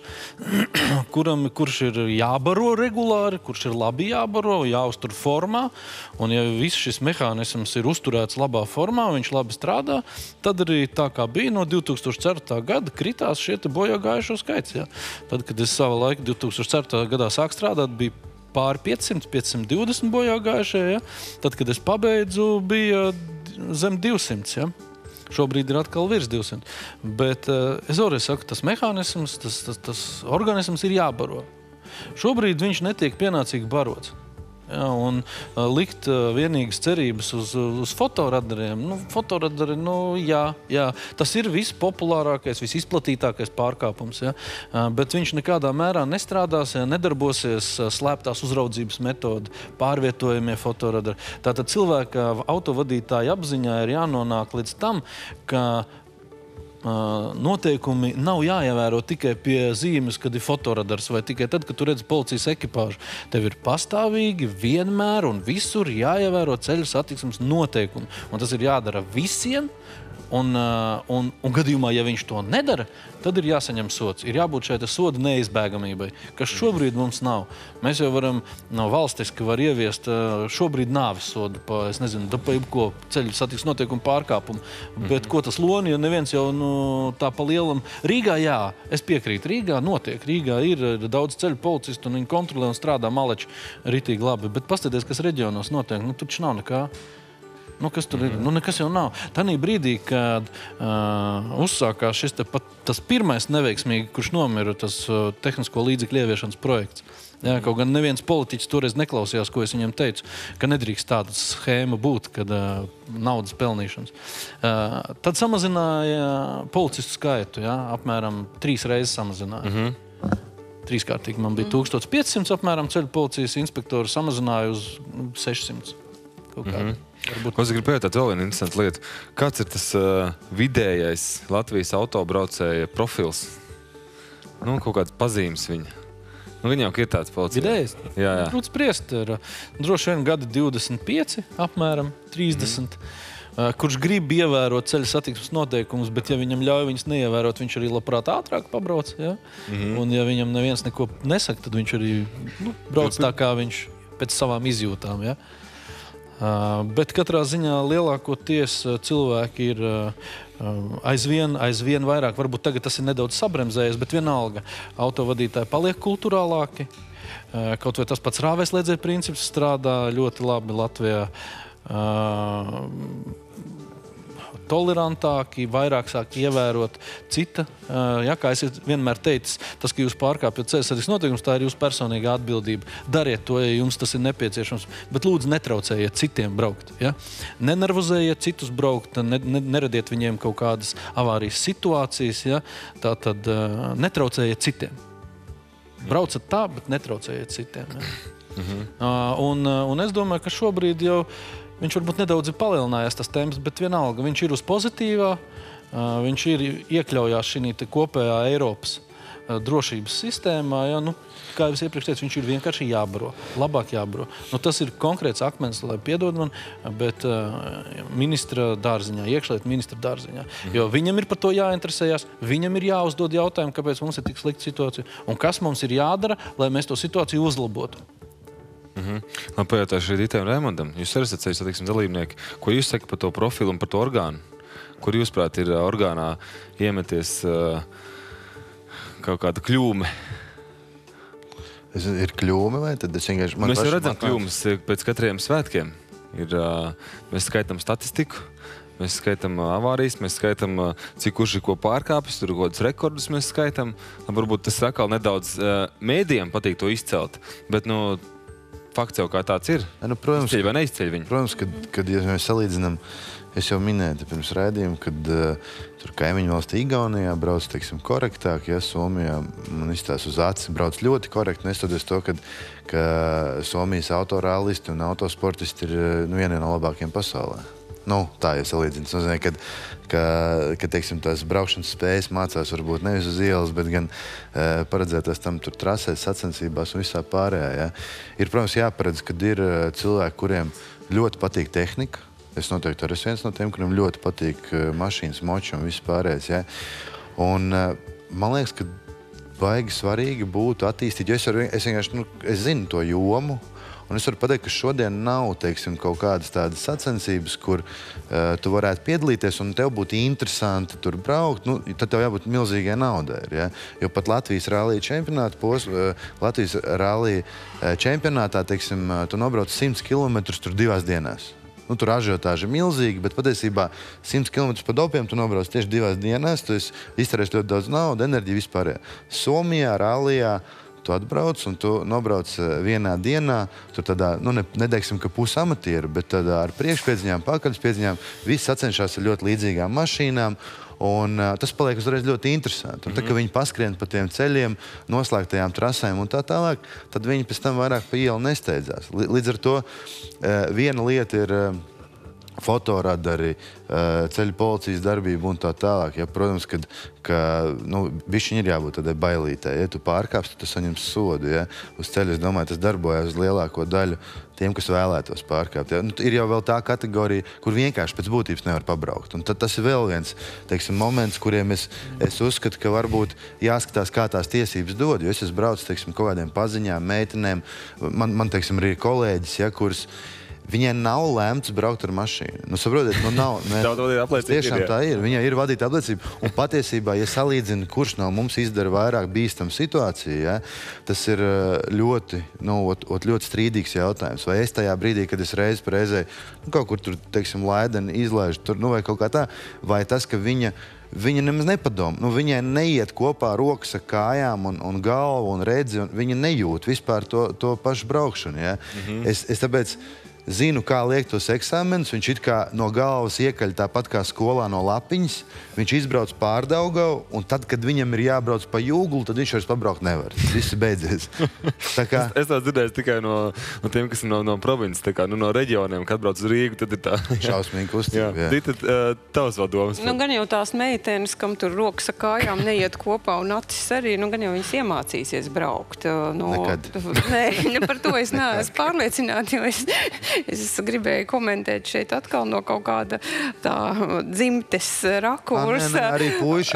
ir jābaro regulāri, kurš ir labi jābaro, jāuztur formā, un ja viss šis mehānisms ir uzturēts labā formā, viņš labi strādā, tad arī tā kā bija no 2004. gada kritās šie bojā gājušo skaits. Ja? Tad, kad es savu laiku 2004. gadā sāku strādāt, bija pāri 500, 520 bojā gājušie. Ja? Tad, kad es pabeidzu, bija zem 200. Ja? Šobrīd ir atkal virs 200. Bet es vēlreiz saku, tas mehānisms, tas organisms ir jābaro. Šobrīd viņš netiek pienācīgi barots. Ja, un likt vienīgas cerības uz fotoradariem. Fotoradari, jā, tas ir vispopulārākais, visizplatītākais pārkāpums. Ja, bet viņš nekādā mērā nestrādās, ja, nedarbosies slēptās uzraudzības metodi, pārvietojamie fotoradari. Tātad cilvēka autovadītāja apziņā ir jānonāk līdz tam, ka noteikumi nav jāievēro tikai pie zīmes, kad ir fotoradars, vai tikai tad, kad tu redzi policijas ekipāžu. Tev ir pastāvīgi, vienmēr un visur jāievēro ceļu satiksmes noteikumi. Un tas ir jādara visiem. Un gadījumā, ja viņš to nedara, tad ir jāsaņem sods. Ir jābūt šai soda neizbēgamībai, kas šobrīd mums nav. Mēs jau varam, valstiski var ieviest šobrīd nāves sodu pa, es nezinu, pa jebko ceļu satiksmes noteikumu pārkāpumu. Bet ko tas loni, ja neviens jau tā pa lielam. Rīgā, jā, es piekrītu, Rīgā notiek. Rīgā ir daudz ceļu policistu un viņi kontrolē un strādā maleči ritīgi labi. Bet paskaties, kas reģionos notiek, tur nav nekā. Kas tur ir? Nekas jau nav. Tanī brīdī, kad uzsākās šis tas pirmais neveiksmīgi, kurš nomira, tas tehnisko līdzekļu ieviešanas projekts. Jā, kaut gan neviens politiķis toreiz neklausījās, ko es viņam teicu, ka nedrīkst tāda schēma būt, kad naudas pelnīšanas. Tad samazināja policistu skaitu, jā, apmēram 3 reizes samazināja. Trīskārtīgi man bija 1500 apmēram ceļu policijas inspektoru, samazināja uz 600 kaut kādu. Es gribu pētāt vēl vienu interesantu lietu. Kāds ir tas vidējais Latvijas autobraucēja profils? Kaut kāds pazīmes viņa. Viņa jau ir tāds policija. Vidējais? Jā. Grūti spriest. Droši vien gadi 25, apmēram 30. Kurš grib ievērot ceļa satiksmes noteikumus, bet ja viņam ļauj viņus neievērot, viņš arī labprāt ātrāk pabrauc. Ja? Un ja viņam neviens neko nesaka, tad viņš arī brauc tā, kā viņš pēc savām izjūtām. Ja? Bet katrā ziņā lielākoties cilvēki ir aizvien vairāk. Varbūt tagad tas ir nedaudz sabremzējies, bet vienalga autovadītāji paliek kulturālāki. Kaut vai tas pats rāvēslēdzēja princips strādā ļoti labi Latvijā. tolerantāki, vairāk sāk ievērot cita. Kā es vienmēr teicu, tas, ka jūs pārkāpjat ceļsardzes noteikumus, tā ir jūsu personīgā atbildība. Dariet to, ja jums tas ir nepieciešams, bet lūdzu netraucējiet citiem braukt. Ja? Nenervozējiet citus braukt, neradiet viņiem kaut kādas avārijas situācijas, ja? Tātad netraucējiet citiem. Braucat tā, bet netraucējiet citiem. Ja? Un es domāju, ka šobrīd jau viņš varbūt nedaudz ir palielinājies tas temps, bet vienalga, viņš ir uz pozitīvā, viņš ir iekļaujās šī kopējā Eiropas drošības sistēmā. Ja? Kā jau es iepriekš teicu, viņš ir vienkārši jābaro, labāk jābaro. Tas ir konkrēts akmens, lai piedod man, bet ministra dārziņā, iekšlietu ministra dārziņā. Jo viņam ir par to jāinteresējas, viņam ir jāuzdod jautājumu, kāpēc mums ir tik slikta situācija un kas mums ir jādara, lai mēs to situāciju uzlabotu. Man pajautāšu Rītēm Raimondam. Jūs arī esat ceļu satiksmes dalībnieki. Ko jūs sakat par to profilu un par to orgānu? Kur jūs, prāt, ir orgānā iemeties kaut kāda kļūme? Ir kļūme vai tad es vienkārši... Mēs jau redzam kļūmes pēc katriem svētkiem. Mēs skaitam statistiku, mēs skaitam avārijas, mēs skaitam, cik kurš ir ko pārkāpis, tur kādas rekordus mēs skaitam. Varbūt tas atkal nedaudz mēdījiem patīk to izcelt, bet, fakts jau kā tāds ir. Protams, izceļ vai neizceļ viņu? Protams, kad ja mēs salīdzinām, es jau minēju pirms raidījuma, kad tur kaimiņu valstī Igaunijā brauc, teiksim, korektāk, ja Somijā man izstās uz acis, brauc ļoti korekti, nestoties to, ka Somijas autorālisti un autosportisti ir vieni no labākiem pasaulē. Tā jau salīdzina. Tas nozīmē, ka teiksim, tās braukšanas spējas mācās varbūt nevis uz ielas, bet gan paredzētās tam tur trasēs, sacensībās un visā pārējā. Ja? Ir, protams, jāparedz, kad ir cilvēki, kuriem ļoti patīk tehnika. Es noteikti arī esmu viens no tiem, kuriem ļoti patīk mašīnas, moči un viss pārējais. Ja? Un man liekas, ka baigi svarīgi būtu attīstīt, jo es vienkārši, es zinu to jomu. Un es varu pateikt, ka šodien nav, teiksim, kaut kādas tādas sacensības, kur tu varētu piedalīties un tev būtu interesanti tur braukt, tad tev jābūt milzīgai naudai. Ja? Jo pat Latvijas rallija čempionātā, teiksim, tu nobrauc 100 km tur 2 dienās. Tur ažiotāža ir milzīga, bet patiesībā 100 km pa dopiem tu nobrauc tieši 2 dienās, tu izterēsi ļoti daudz naudu, enerģiju vispārējā. Somijā, rallijā, tu atbrauc un tu nobrauc vienā dienā, tur tādā, neteiksim, ka pusamatieru, bet tādā ar priekšpiedziņām, pakaļspiedziņām, visi sacenšās ar ļoti līdzīgām mašīnām, un tas paliek uzreiz ļoti interesanti. Un tā, ka viņi paskrien pa tiem ceļiem, noslēgtajām trasēm un tā tālāk, tad viņi pēc tam vairāk pa ielu nesteidzās. Līdz ar to viena lieta ir fotoradari, ceļu policijas darbība un tā tālāk. Ja, protams, ka bišķiņ ir jābūt tādai bailītē. Ja tu pārkāpsi, tad tu saņems sodu. Ja. Uz ceļu, es domāju, tas darbojās uz lielāko daļu tiem, kas vēlētos pārkāpt. Ja. Ir jau vēl tā kategorija, kur vienkārši pēc būtības nevar pabraukt. Un tad tas ir vēl viens, teiksim, moments, kuriem es uzskatu, ka varbūt jāskatās, kā tās tiesības dod. Jo es braucu, teiksim, kaut kādiem paziņām, meitenēm. Man teiksim, arī ir kolēģis, ja, kuras viņai nav lēmts braukt ar mašīnu. Saprotiet, nav. Tiešām tā ir. Viņai ir vadīta apliecība. Un patiesībā, ja salīdzina, kurš no mums izdara vairāk bīstam situāciju, ja, tas ir ļoti, ļoti strīdīgs jautājums. Vai es tajā brīdī, kad es reizi par reizei kaut kur tur, teiksim, laideni izlaižu, tur, vai kaut kā tā, vai tas, ka viņa nemaz nepadomā. Viņai neiet kopā rokas ar kājām un galvu un redzi, un viņa nejūt vispār to pašu braukšanu. Ja. Es tāpēc zinu, kā liek tos eksāmenus. Viņš it kā no galvas iekaļ tāpat kā skolā no lapiņas. Viņš izbrauc pār Daugavu, un tad, kad viņam ir jābrauc pa Jūglu, tad viņš vairs pabraukt nevar. Viss ir beidzies. Es tā dzirdēju tikai no tiem, kas ir no provinces, no reģioniem. Kad brauc uz Rīgu, tad ir tā šausmīgi kustība. Dita, tavs vēl domas? Gan jau tās meitenes, kam tur rokas ar kājām neiet kopā un acis arī, gan jau viņas iemācīsies braukt. Nekad. Nē, par to es neesmu pārliecināta, jo es gribēju komentēt šeit atkal no kaut kāda tā dzimtes rakursa. Arī puiši.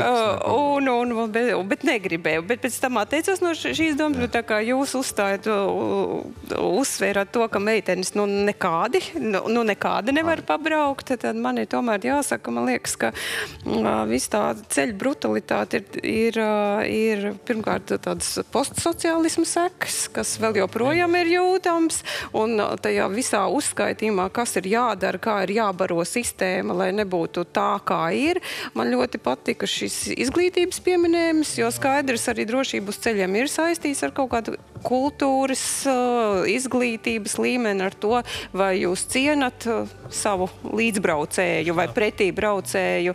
Bet negribēju. Bet pēc tam atteicos no šīs domas, bet tā kā jūs uzsvērāt to, ka meitenes nekādi nevar pabraukt, tad man ir tomēr jāsaka, man liekas, ka viss tā ceļu brutalitāte ir pirmkārt tāds postsociālismu sekas, kas vēl joprojām ir jūtams, un tajā visā uzskaitījumā, kas ir jādara, kā ir jābaro sistēma, lai nebūtu tā, kā ir. Man ļoti patika šis izglītības pieminējums, jo skaidrs arī drošību uz ceļiem ir saistīts ar kaut kādu kultūras, izglītības līmeni, ar to, vai jūs cienat savu līdzbraucēju vai pretī braucēju.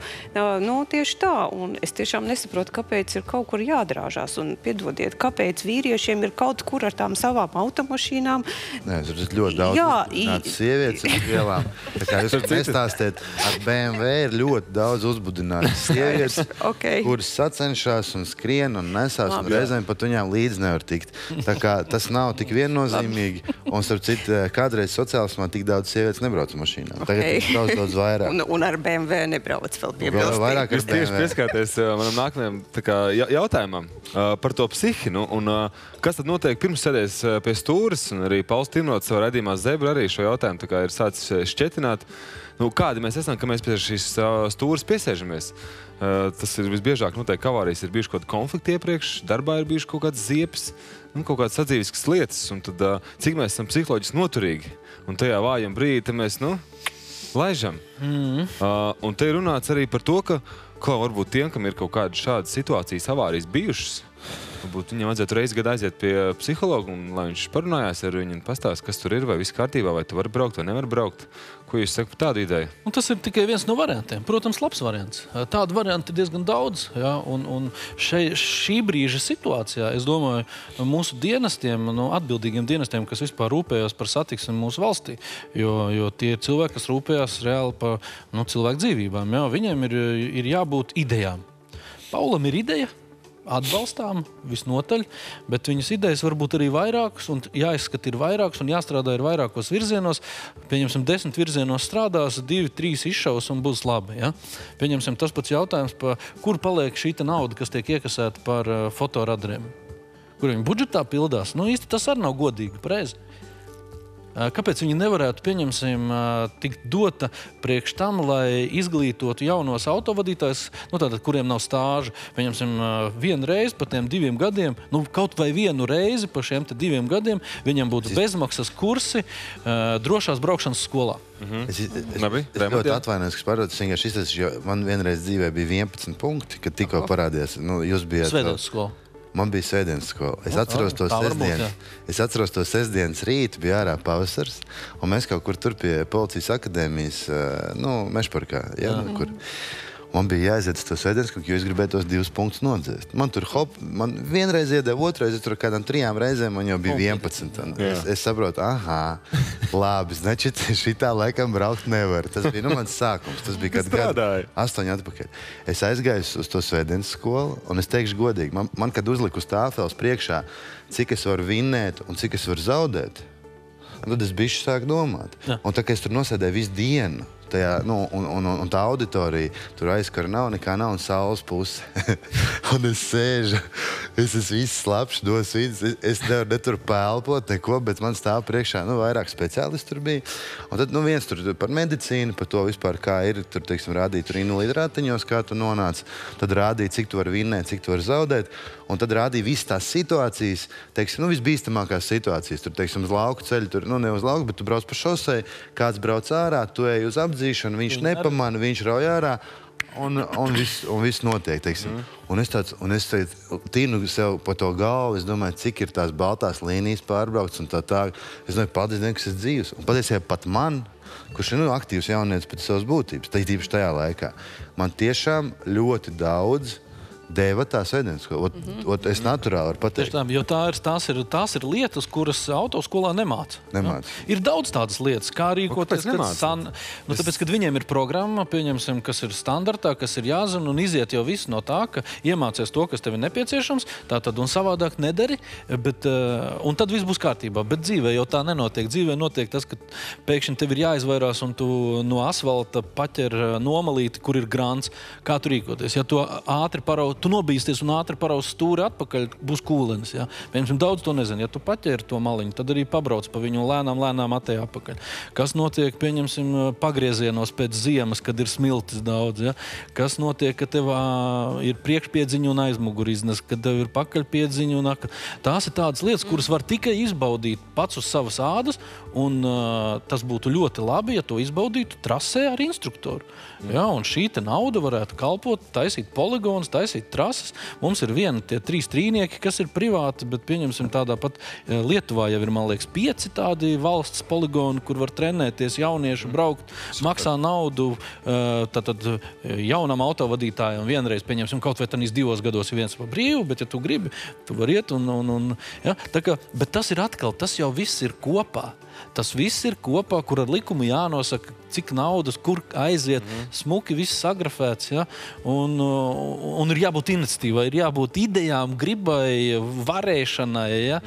Nu, tieši tā. Un es tiešām nesaprotu, kāpēc ir kaut kur jādrāžās. Un piedodiet, kāpēc vīriešiem ir kaut kur ar tām savām automašīnām. Nē, tur ir ļoti daudz sievietes ar vielām. Tā kā jūs nestāstiet, ar BMW ir ļoti daudz uzbudinātas sievietes, kuras sacenšās un skrien un nesās, un reizēm pat viņām līdz nevar tikt. Tā kā tas nav tik viennozīmīgi, un starp citu, kādreiz sociālismā tik daudz sievietes nebrauc mašīnām. Tagad ir daudz vairāk. Un ar BMW nebrauc vēl piebilst. Vairāk ar Jūs tieši pieskāties manam nākamajam jautājumam par to psihi. Un kas tad notiek pirms sēdēs pie stūres, un arī Pauls Timrots savā raidījumā Zebra arī šo jautājumu tā kā ir sācis šķetināt. Nu, kādi mēs esam, ka mēs pie šīs stūres piesēžamies? Tas ir visbiežāk notiek avārijas, ir bijuši kaut kādi konflikti iepriekš, darbā ir bijuši kaut kāds ziepes, kaut kādas sadzīviskas lietas, un tad cik mēs esam psiholoģiski noturīgi. Un tajā vājam brīdī mēs, laižam. Un te ir runāts arī par to, ka varbūt tiem, kam ir kaut kādas šādas situācijas, avārijas bijušas, varbūt viņam vajadzētu reizi gadā aiziet pie psihologa, un lai viņš parunājās ar viņu un pastāst, kas tur ir, vai viss kārtībā, vai tu vari braukt, vai nevar braukt. Ko jūs sakat par tādu ideju? Un tas ir tikai viens no variantiem. Protams, labs variants. Tādu variantu ir diezgan daudz. Ja? Un šī brīža situācijā, es domāju, mūsu dienestiem, atbildīgiem dienestiem, kas vispār rūpējās par satiksmi mūsu valstī, jo tie ir cilvēki, kas rūpējās reāli par cilvēku dzīvībām. Ja? Viņiem ir jābūt idejām. Paulam ir ideja, atbalstām visnotaļ, bet viņas idejas var būt arī vairākas, un jāizskata ir vairākas, un jāstrādā ir vairākos virzienos. Pieņemsim, 10 virzienos strādās, 2, 3 izšaus un būs labi. Ja? Pieņemsim, tas pats jautājums, kur paliek šī nauda, kas tiek iekasēta par fotoradariem, kur viņi budžetā pildās. Īsti tas arī nav godīgi, pareizi. Kāpēc viņi nevarētu, pieņemsim, tikt dota priekš tam, lai izglītotu jaunos autovadītājus, tātad, kuriem nav stāža, pieņemsim, vienu reizi pa tiem 2 gadiem, kaut vai vienu reizi pa šiem 2 gadiem, viņam būtu bezmaksas kursi drošās braukšanas skolā. Es ļoti atvainojos, ka vienkārši izteicu, jo man vienreiz dzīvē bija 11 punkti, kad tikko parādījās. Jūs bijāt Svētdienas skola. Man bija svētdienas skola. Es atceros to sestdienas rītu, bija ārā pavasars, un mēs kaut kur tur pie policijas akadēmijas, Mešparkā, kur man bija jāaiziet uz to svētdienas, jo es gribēju tos 2 punktus nodzēst. Man tur man vienreiz iedeva, otrais, tur kādām 3 reizēm, man jau bija 11. Es saprotu, labi, значит, šitā laikam braukt nevar. Tas bija mans sākums. Tas bija kad gadu 8 atpakaļ. Es aizgāju uz to svētdienas skolu, un es teikšu godīgi, man kad uzliku uz tāfeles priekšā, cik es varu vinnēt un cik es varu zaudēt, tad es bišķi sāku domāt. Un tā kā es tur nosēdēju visu dienu, un tā auditorija, tur aizkara nekā nav, un saules puse. Un es sēžu, es esmu viss slapšs, es nevaru ne tur pēlpot, neko, bet man stāv priekšā, vairāk speciālisti tur bija. Un tad, viens tur par medicīnu, par to vispār, kā ir, tur, teiksim, rādīt tur invalidrātiņos, kā tu nonāc, tad rādīt, cik tu vari vinnēt, cik tu vari zaudēt, un tad rādīja visas tās situācijas, teiksim, visbīstamākās situācijas, tur, teiksim, uz lauku ceļu, tur, ne uz lauku, bet tu brauc pa šosei, kāds brauc ārā, tu ej uz apdzīšanu, viņš nepamana, viņš rauj ārā, un viss notiek, teiksim. Un es tīnu sev pa to galvu, es domāju, cik ir tās baltās līnijas pārbraukts un tā. Es domāju, paldies Dievam, kas es dzīvs. Un patiesībā pat man, kurš ir aktīvs jaunietis pēc savas būtības, tīpaši tajā laikā, man tiešām ļoti daudz deva tā svētdienas skola. Es naturāli varu pateikt. Jo tās ir lietas, kuras autoskolā nemāca. Ir daudz tādas lietas, kā rīkoties. Tāpēc, kad viņiem ir programma, pieņemsim, kas ir standartā, kas ir jāzina, un iziet jau viss no tā, ka iemācies to, kas tev ir nepieciešams, tātad un savādāk nedari, un tad viss būs kārtībā. Bet dzīvē jau tā nenotiek. Dzīvē notiek tas, ka pēkšņi tev ir jāizvairās, un tu no asfalta paķer nomalīti, kur ir grants, kā tu rīkoties. Ja tu ātri parauc tu nobīsties un ātri parauz stūri atpakaļ, būs kūlenis. Ja? Piemēram, daudz to nezinu. Ja tu paķēri to maliņu, tad arī pabrauc pa viņu un lēnām atej atpakaļ. Kas notiek, pieņemsim, pagriezienos pēc ziemas, kad ir smiltis daudz? Ja? Kas notiek, ka tev ir priekšpiedziņa un aizmuguriznes, kad tev ir pakaļpiedziņa un tās ir tādas lietas, kuras var tikai izbaudīt pats uz savas ādas, un tas būtu ļoti labi, ja to izbaudītu trasē ar instruktoru. Ja? Un šī nauda varētu kalpot, taisīt poligonus, taisīt trases. Mums ir tie 3 trīnieki, kas ir privāti, bet pieņemsim tādā pat Lietuvā jau ir, man liekas, 5 tādi valsts poligoni, kur var trenēties jaunieši, braukt, maksā naudu tātad jaunam autovadītājam vienreiz, pieņemsim, kaut vai tanīs 2 gados ir viens pa brīvu, bet ja tu gribi, tu var iet ja? Bet tas ir atkal, tas jau viss ir kopā. Tas viss ir kopā, kur ar likumu jānosaka, cik naudas, kur aiziet, smuki viss sagrafēts. Ja? Un ir jābūt iniciatīvai, ir jābūt idejām, gribai, varēšanai. Ja?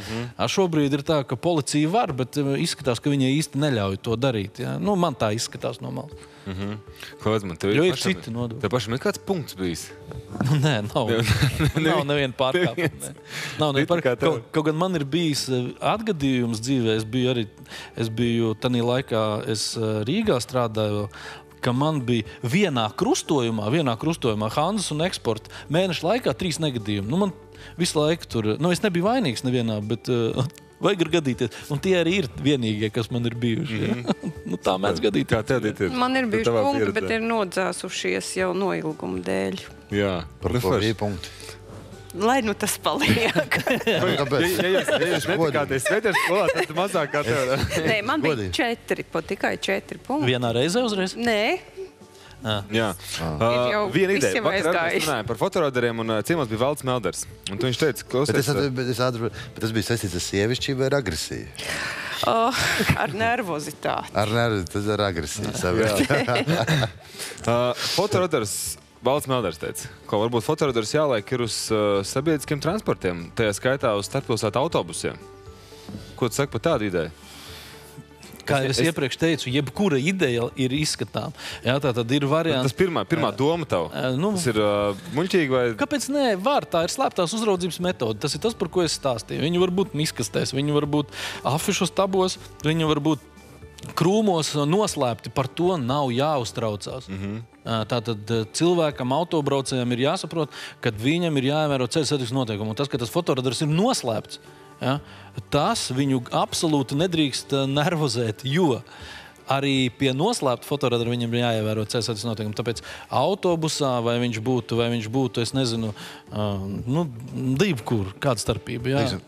Šobrīd ir tā, ka policija var, bet izskatās, ka viņai īsti neļauj to darīt. Ja? Nu, man tā izskatās no malas. Jo ir citi nodokļi. Tev pašam ir kāds punkts bijis? Nē, nav. Nav neviena pārkāpuma. Kaut gan man ir bijis atgadījums dzīvē. Es biju tanī laikā, es Rīgā strādāju, ka man bija vienā krustojumā Hanzas un eksporta mēneša laikā 3 negadījumi. Nu, man visu laiku tur, es nebiju vainīgs nevienā, bet vajag ir gadīties. Un tie arī ir vienīgie, kas man ir bijuši. Ja? Tā mēdz gadīties. Kā tev ir? Man ir bijuši punkti, bet ir nodzēsušies jau noilguma dēļ. Jā. Par ko bija punkti? Lai nu tas paliek. Ja jūs netikāties sveitiešu skolā, tad mazāk kā tev. Nē, man bija 4, tikai 4 punkti. Vienā reizē uzreiz? Nē. Jā. Viena ideja. Vakar mēs runājām par fotoradariem un ciemos bija Valds Melders. Un tu viņš teica, klausies... Bet tas bija saistīts ar sievišķību vai ar agresiju? Ar nervozitāti. Tas ar agresiju. Fotoradars Valds Melders teica, ka varbūt fotoradars jāliek ir uz sabiedriskiem transportiem, tajā skaitā uz starppilsētu autobusiem. Ko tu saki par tādu ideju? Kā es iepriekš teicu, jebkura ideja ir izskatām. Jā, tā tad ir variants. Tas pirmā doma tavu? Tas ir muļķīgi vai... Kāpēc nē? Var, tā ir slēptās uzraudzības metode. Tas ir tas, par ko es stāstīju. Viņi var būt miskastēs, viņi var būt afišu stabos, viņi var būt krūmos noslēpti. Par to nav jāuztraucās. Tātad cilvēkam, autobraucējiem ir jāsaprot, ka viņam ir jāievēro ceļu satiksmes noteikumi. Un tas, ka tas fotoradars ir noslēpts, ja, tas viņu absolūti nedrīkst nervozēt, jo arī pie noslēpta fotoradara viņam ir jāievēro ceļu satiksmes noteikumi. Tāpēc autobusā vai viņš būtu, es nezinu, kur, kāda starpība. Jā.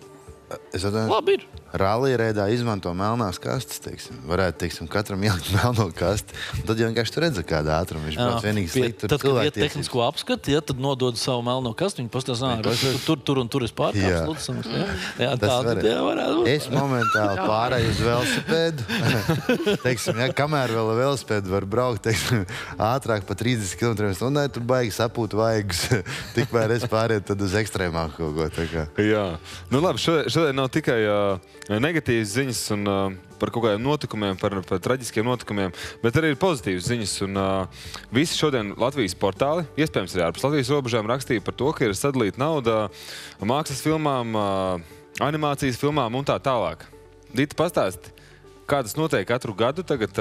Labi ir. Rallija izmanto melnās kastes, teiksim. Varētu, katram ielikt melno kasti. Tad jau vienkārši tu redzi, kādā ātrumā viņš brauc vienīgi slikti. Tad, kad iet tehnisko apskati, tad nodod savu melno kasti, viņi pastāstās, tur un tur es pārkāpstu. Jā, tāda varētu būt. Es momentāli pārēju uz velosipēdu. Teiksim, kamēr vēl velosipēdu var braukt, teiksim, ātrāk pa 30 km/h, tur baigi sapūt vaigus. Tikmēr es pārēju tad uz ekstrēmāku kaut ko. Jā. Nu labi, šodien nav tikai negatīvas ziņas un par kaut kādiem notikumiem, par traģiskiem notikumiem, bet arī ir pozitīvas ziņas. Un visi šodien Latvijas portāli, iespējams arī ārpus Latvijas robežām, rakstīja par to, ka ir sadalīta nauda mākslas filmām, animācijas filmām un tā tālāk. Dita, pastāsti, kā tas notiek katru gadu? Tagad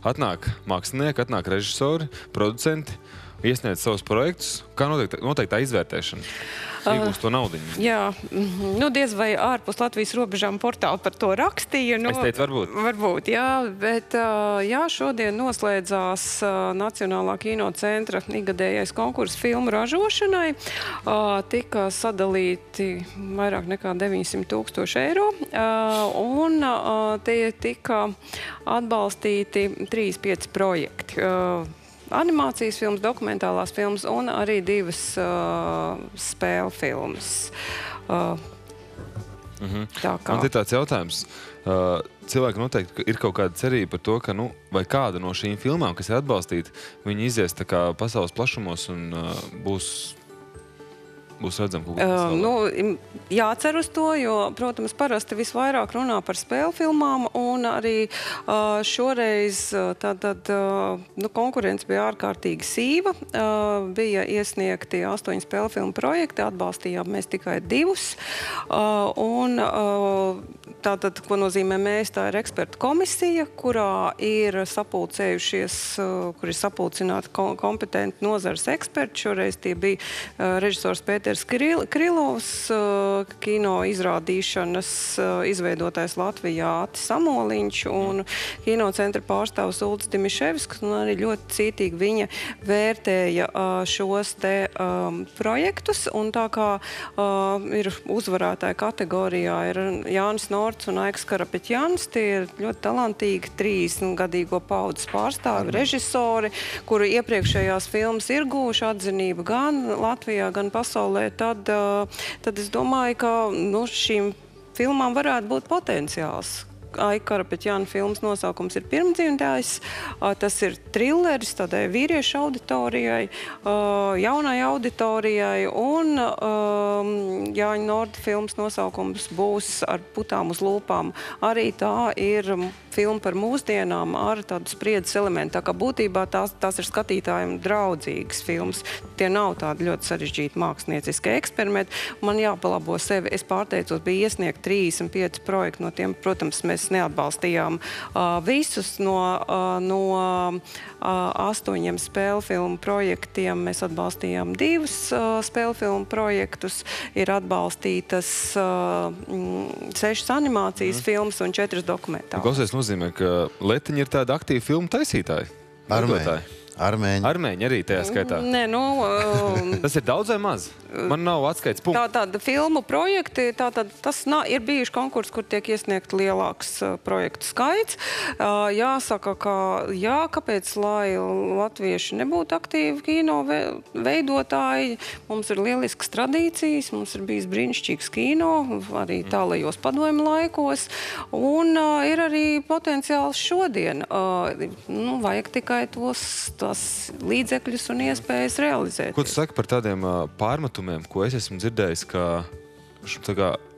atnāk mākslinieki, atnāk režisori, producenti, iesniedz savus projektus. Kā notiek tā izvērtēšana? Iegūst to naudiņu. Jā, diez vai ārpus Latvijas robežām portāli par to rakstīja. Es teicu, varbūt. Varbūt, jā, bet šodien noslēdzās Nacionālā kinocentra ikgadējais konkurss filmu ražošanai. Tika sadalīti vairāk nekā 900 000 eiro, un tie tika atbalstīti 35 projekti. Animācijas filmas, dokumentālās filmas un arī 2 spēļu filmas. Man ir tāds jautājums. Cilvēki noteikti ir kaut kāda cerība par to, ka vai kāda no šīm filmām, kas ir atbalstīta, viņi izies tā kā pasaules plašumos un būs būs redzama kaut kas pasaulē? Jācer uz to, jo, protams, parasti visvairāk runā par spēļu filmām, un arī šoreiz konkurence bija ārkārtīgi sīva. Bija iesniegti 8 spēļu filmu projekti, atbalstījām mēs tikai 2. Tātad, ko nozīmē mēs, tā ir ekspertu komisija, kurā ir sapulcējušies, kur ir sapulcināti kompetenti nozares eksperti. Šoreiz tie bija režisors Pēters Krilovs, kino izrādīšanas izveidotājs Latvijā Ati Samoliņš un kinocentra pārstāvs Ulds Dimiševskis, un arī ļoti cītīgi viņa vērtēja šos te projektus, un tā kā ir uzvarētāja kategorijā ir Jānis Norts un Aiks Karapeķjans, tie ir ļoti talantīgi 30-gadīgo paudzes pārstāvi, režisori, kuru iepriekšējās filmas ir guvuši atzinību gan Latvijā, gan pasaulē, tad es domāju, ka šīm filmām varētu būt potenciāls. Aika Karapeķjana filmas nosaukums ir Pirmdzimtājs. Tas ir trilleris tādai vīriešu auditorijai, jaunai auditorijai, un Jāņa Norda filmas nosaukums būs Ar putām uz lūpām. Arī tā ir filma par mūsdienām ar tādu spriedzes elementu. Tā kā būtībā tās ir skatītājiem draudzīgas filmas. Tie nav tādi ļoti sarežģīti mākslnieciskie eksperimenti. Man jāpalabo sevi. Es pārteicos, bija iesniegt 35 projekti. No tiem, protams, mēs neatbalstījām visus. No 8 spēļu filmu projektiem mēs atbalstījām 2 spēļu filmu projektus. Ir atbalstītas 6 animācijas filmas un 4 dokumentālas. Klausies, nozīmē, ka Letiņa ir tāda aktīva filmu taisītāja? Armēņi arī tajā skaitā. Nē, Tas ir daudz vai maz? Man nav atskaits punkts. Tāda filmu projekti, tas ir bijuši konkursi, kur tiek iesniegt lielāks projektu skaits. Jāsaka, ka kāpēc, lai latvieši nebūtu aktīvi kino veidotāji, mums ir lieliskas tradīcijas, mums ir bijis brīnišķīgs kino, arī tālajos padomju laikos, un ir arī potenciāls šodien. Vajag tikai tās līdzekļus un iespējas realizēt. Ko tu saki par tādiem pārmetumiem, ko es esmu dzirdējis, ka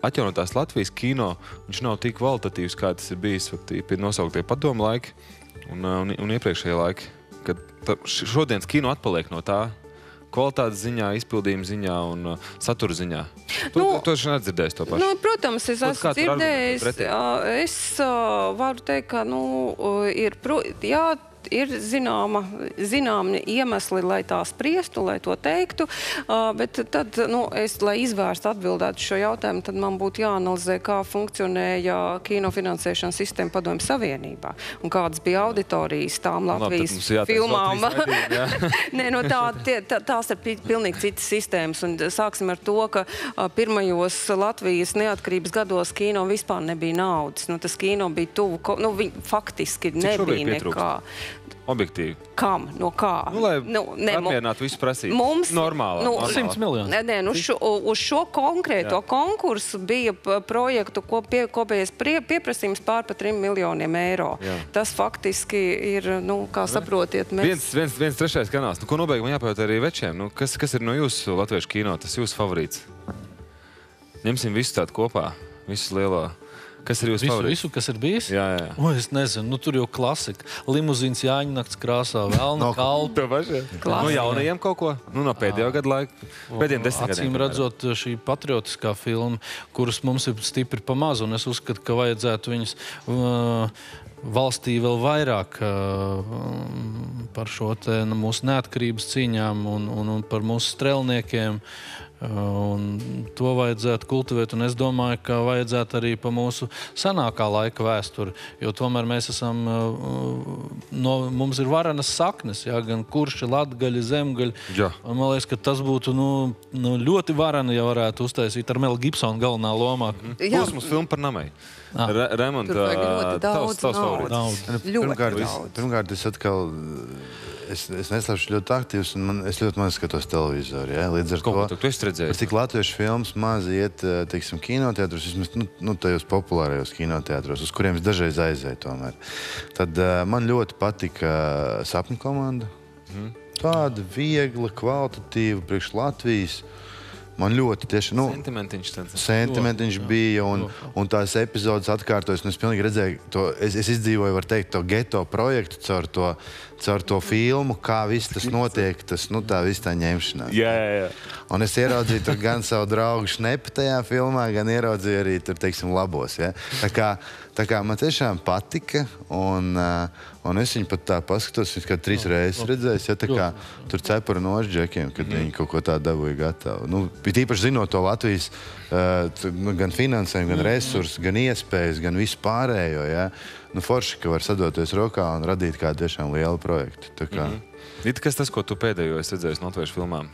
atjaunotās Latvijas kino, viņš nav tik kvalitatīvs, kā tas ir bijis pie nosauktie padomu laiki un iepriekšējie laiki, kad šodienas kino atpaliek no tā kvalitātes ziņā, izpildījuma ziņā un satura ziņā. Tu esmu nedzirdējis to pašu. Protams, es esmu dzirdējis. Es varu teikt, ka ir zināmi iemesli, lai tā spriestu, lai to teiktu, bet tad, lai izvērstu atbildētu šo jautājumu, tad man būtu jāanalizē, kā funkcionēja kinofinansēšanas sistēma Padomju Savienībā un kādas bija auditorijas tām Latvijas filmām. Tās ir pilnīgi citas sistēmas, un sāksim ar to, ka pirmajos Latvijas neatkarības gados kino vispār nebija naudas. Tas kino bija tuvu, faktiski nebija nekā. Objektīvi. Kam? No kā? Lai apmierinātu visu prasību. Normālā. 100 miljoni. Uz šo konkrēto konkursu bija projektu kopējais pieprasījums pār pa 3 miljoniem eiro. Tas faktiski ir, kā saprotiet, mēs... Viens trešais kanāls. Ko nobeigumā jāpajaut arī večiem? Kas ir no jūsu latviešu kino? Tas jūsu favorīts? Ņemsim visu tādu kopā. Visu lielo... Kas ir jūsu favorīts? Visu, kas ir bijis? Jā. Es nezinu, tur jau klasika. Limuzīns Jāņa nakts krāsā, Velna kalpa. No jaunajiem kaut ko? No pēdējo gadu laika? Pēdējiem 10 gadiem. Acīm redzot, šī patriotiskā filma, kuras mums ir stipri pa mazu, un es uzskatu, ka vajadzētu viņas valstī vēl vairāk par šo te mūsu neatkarības cīņām un par mūsu strelniekiem. Un to vajadzētu kultivēt, un es domāju, ka vajadzētu arī pa mūsu senākā laika vēsturi, jo tomēr mēs esam, mums ir varenas saknes, gan kurši, latgaļi, zemgaļi. Man liekas, ka tas būtu ļoti vareni, ja varētu uztaisīt ar Melu Gibsonu galvenā lomā. Būs mums filma par Namei. Raimonda, tavs favorīts. Pirmkārt, es atkal... Es neslēpšu ļoti aktīvs, un es ļoti maz skatos televizoru. Līdz ar to, cik latviešu filmas maz iet, teiksim, kinoteatros, vismaz tajos populārajos kinoteatros, uz kuriem es dažreiz aizēju tomēr. Tad man ļoti patika Sapņu komanda. Tāda viegla, kvalitatīva priekš Latvijas. Man ļoti tieši... Sentimentiņš bija, un tās epizodes atkārtojas. Es pilnīgi redzēju to, es izdzīvoju, var teikt, to geto projektu caur to filmu, kā viss tas notiek, tā viss tā ņemšanās. Jā. Un es ieraudzīju tur gan savu draugu Šnepu tajā filmā, gan ieraudzīju arī tur, teiksim, labos. Ja? Tā kā man tiešām patika, un es viņu pat tā paskatos, kā 3 reizes redzējis, ja? Tā kā tur cepura nožu džekiem, kad viņi kaut ko tā dabūja gatavu. Nu, tīpaši zinot to Latvijas gan finansējumu, gan resursus, gan iespējas, gan visu pārējo, ja? Nu, forši, ka var sadoties rokā un radīt kādu tiešām lielu projektu. Tā kā... Kas tas, ko tu pēdējo esi redzējis no Latviešu filmām?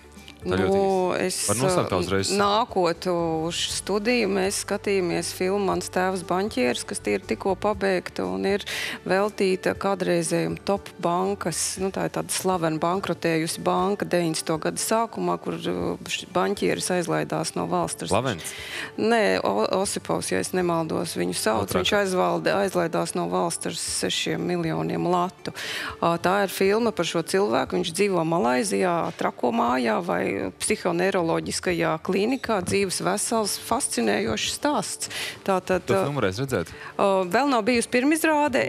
Nākot uz studiju, mēs skatījāmies filmu Mans tēvs banķieris, kas ir tikko pabeigta un ir veltīta kādreizējum Top bankas. Tā ir tāda slavena bankrotējusi banka 90. gada sākumā, kur banķieris aizlaidās no valsts. Slavens? Nē, Osipovs, ja es nemaldos viņu sauc. Viņš aizlaidās no valsts ar 6 miljoniem latu. Tā ir filma par šo cilvēku. Viņš dzīvo Malaizijā, Trako mājā vai psihoneiroloģiskajā klīnikā, dzīves vesels, fascinējošs stāsts. Tu filmu reiz redzēt? Vēl nav bijusi pirmizrāde,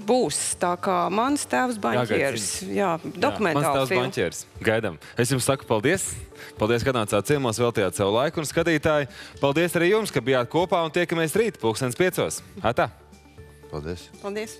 būs tā kā Mans tēvs banķieris. Jā, dokumentāls Mans tēvs banķieris. Gaidam. Es jums saku paldies. Paldies, ka nācāt ciemos, veltījāt savu laiku. Un skatītāji, paldies arī jums, ka bijāt kopā un tiekamies rīt 5:00. Atā! Paldies! Paldies!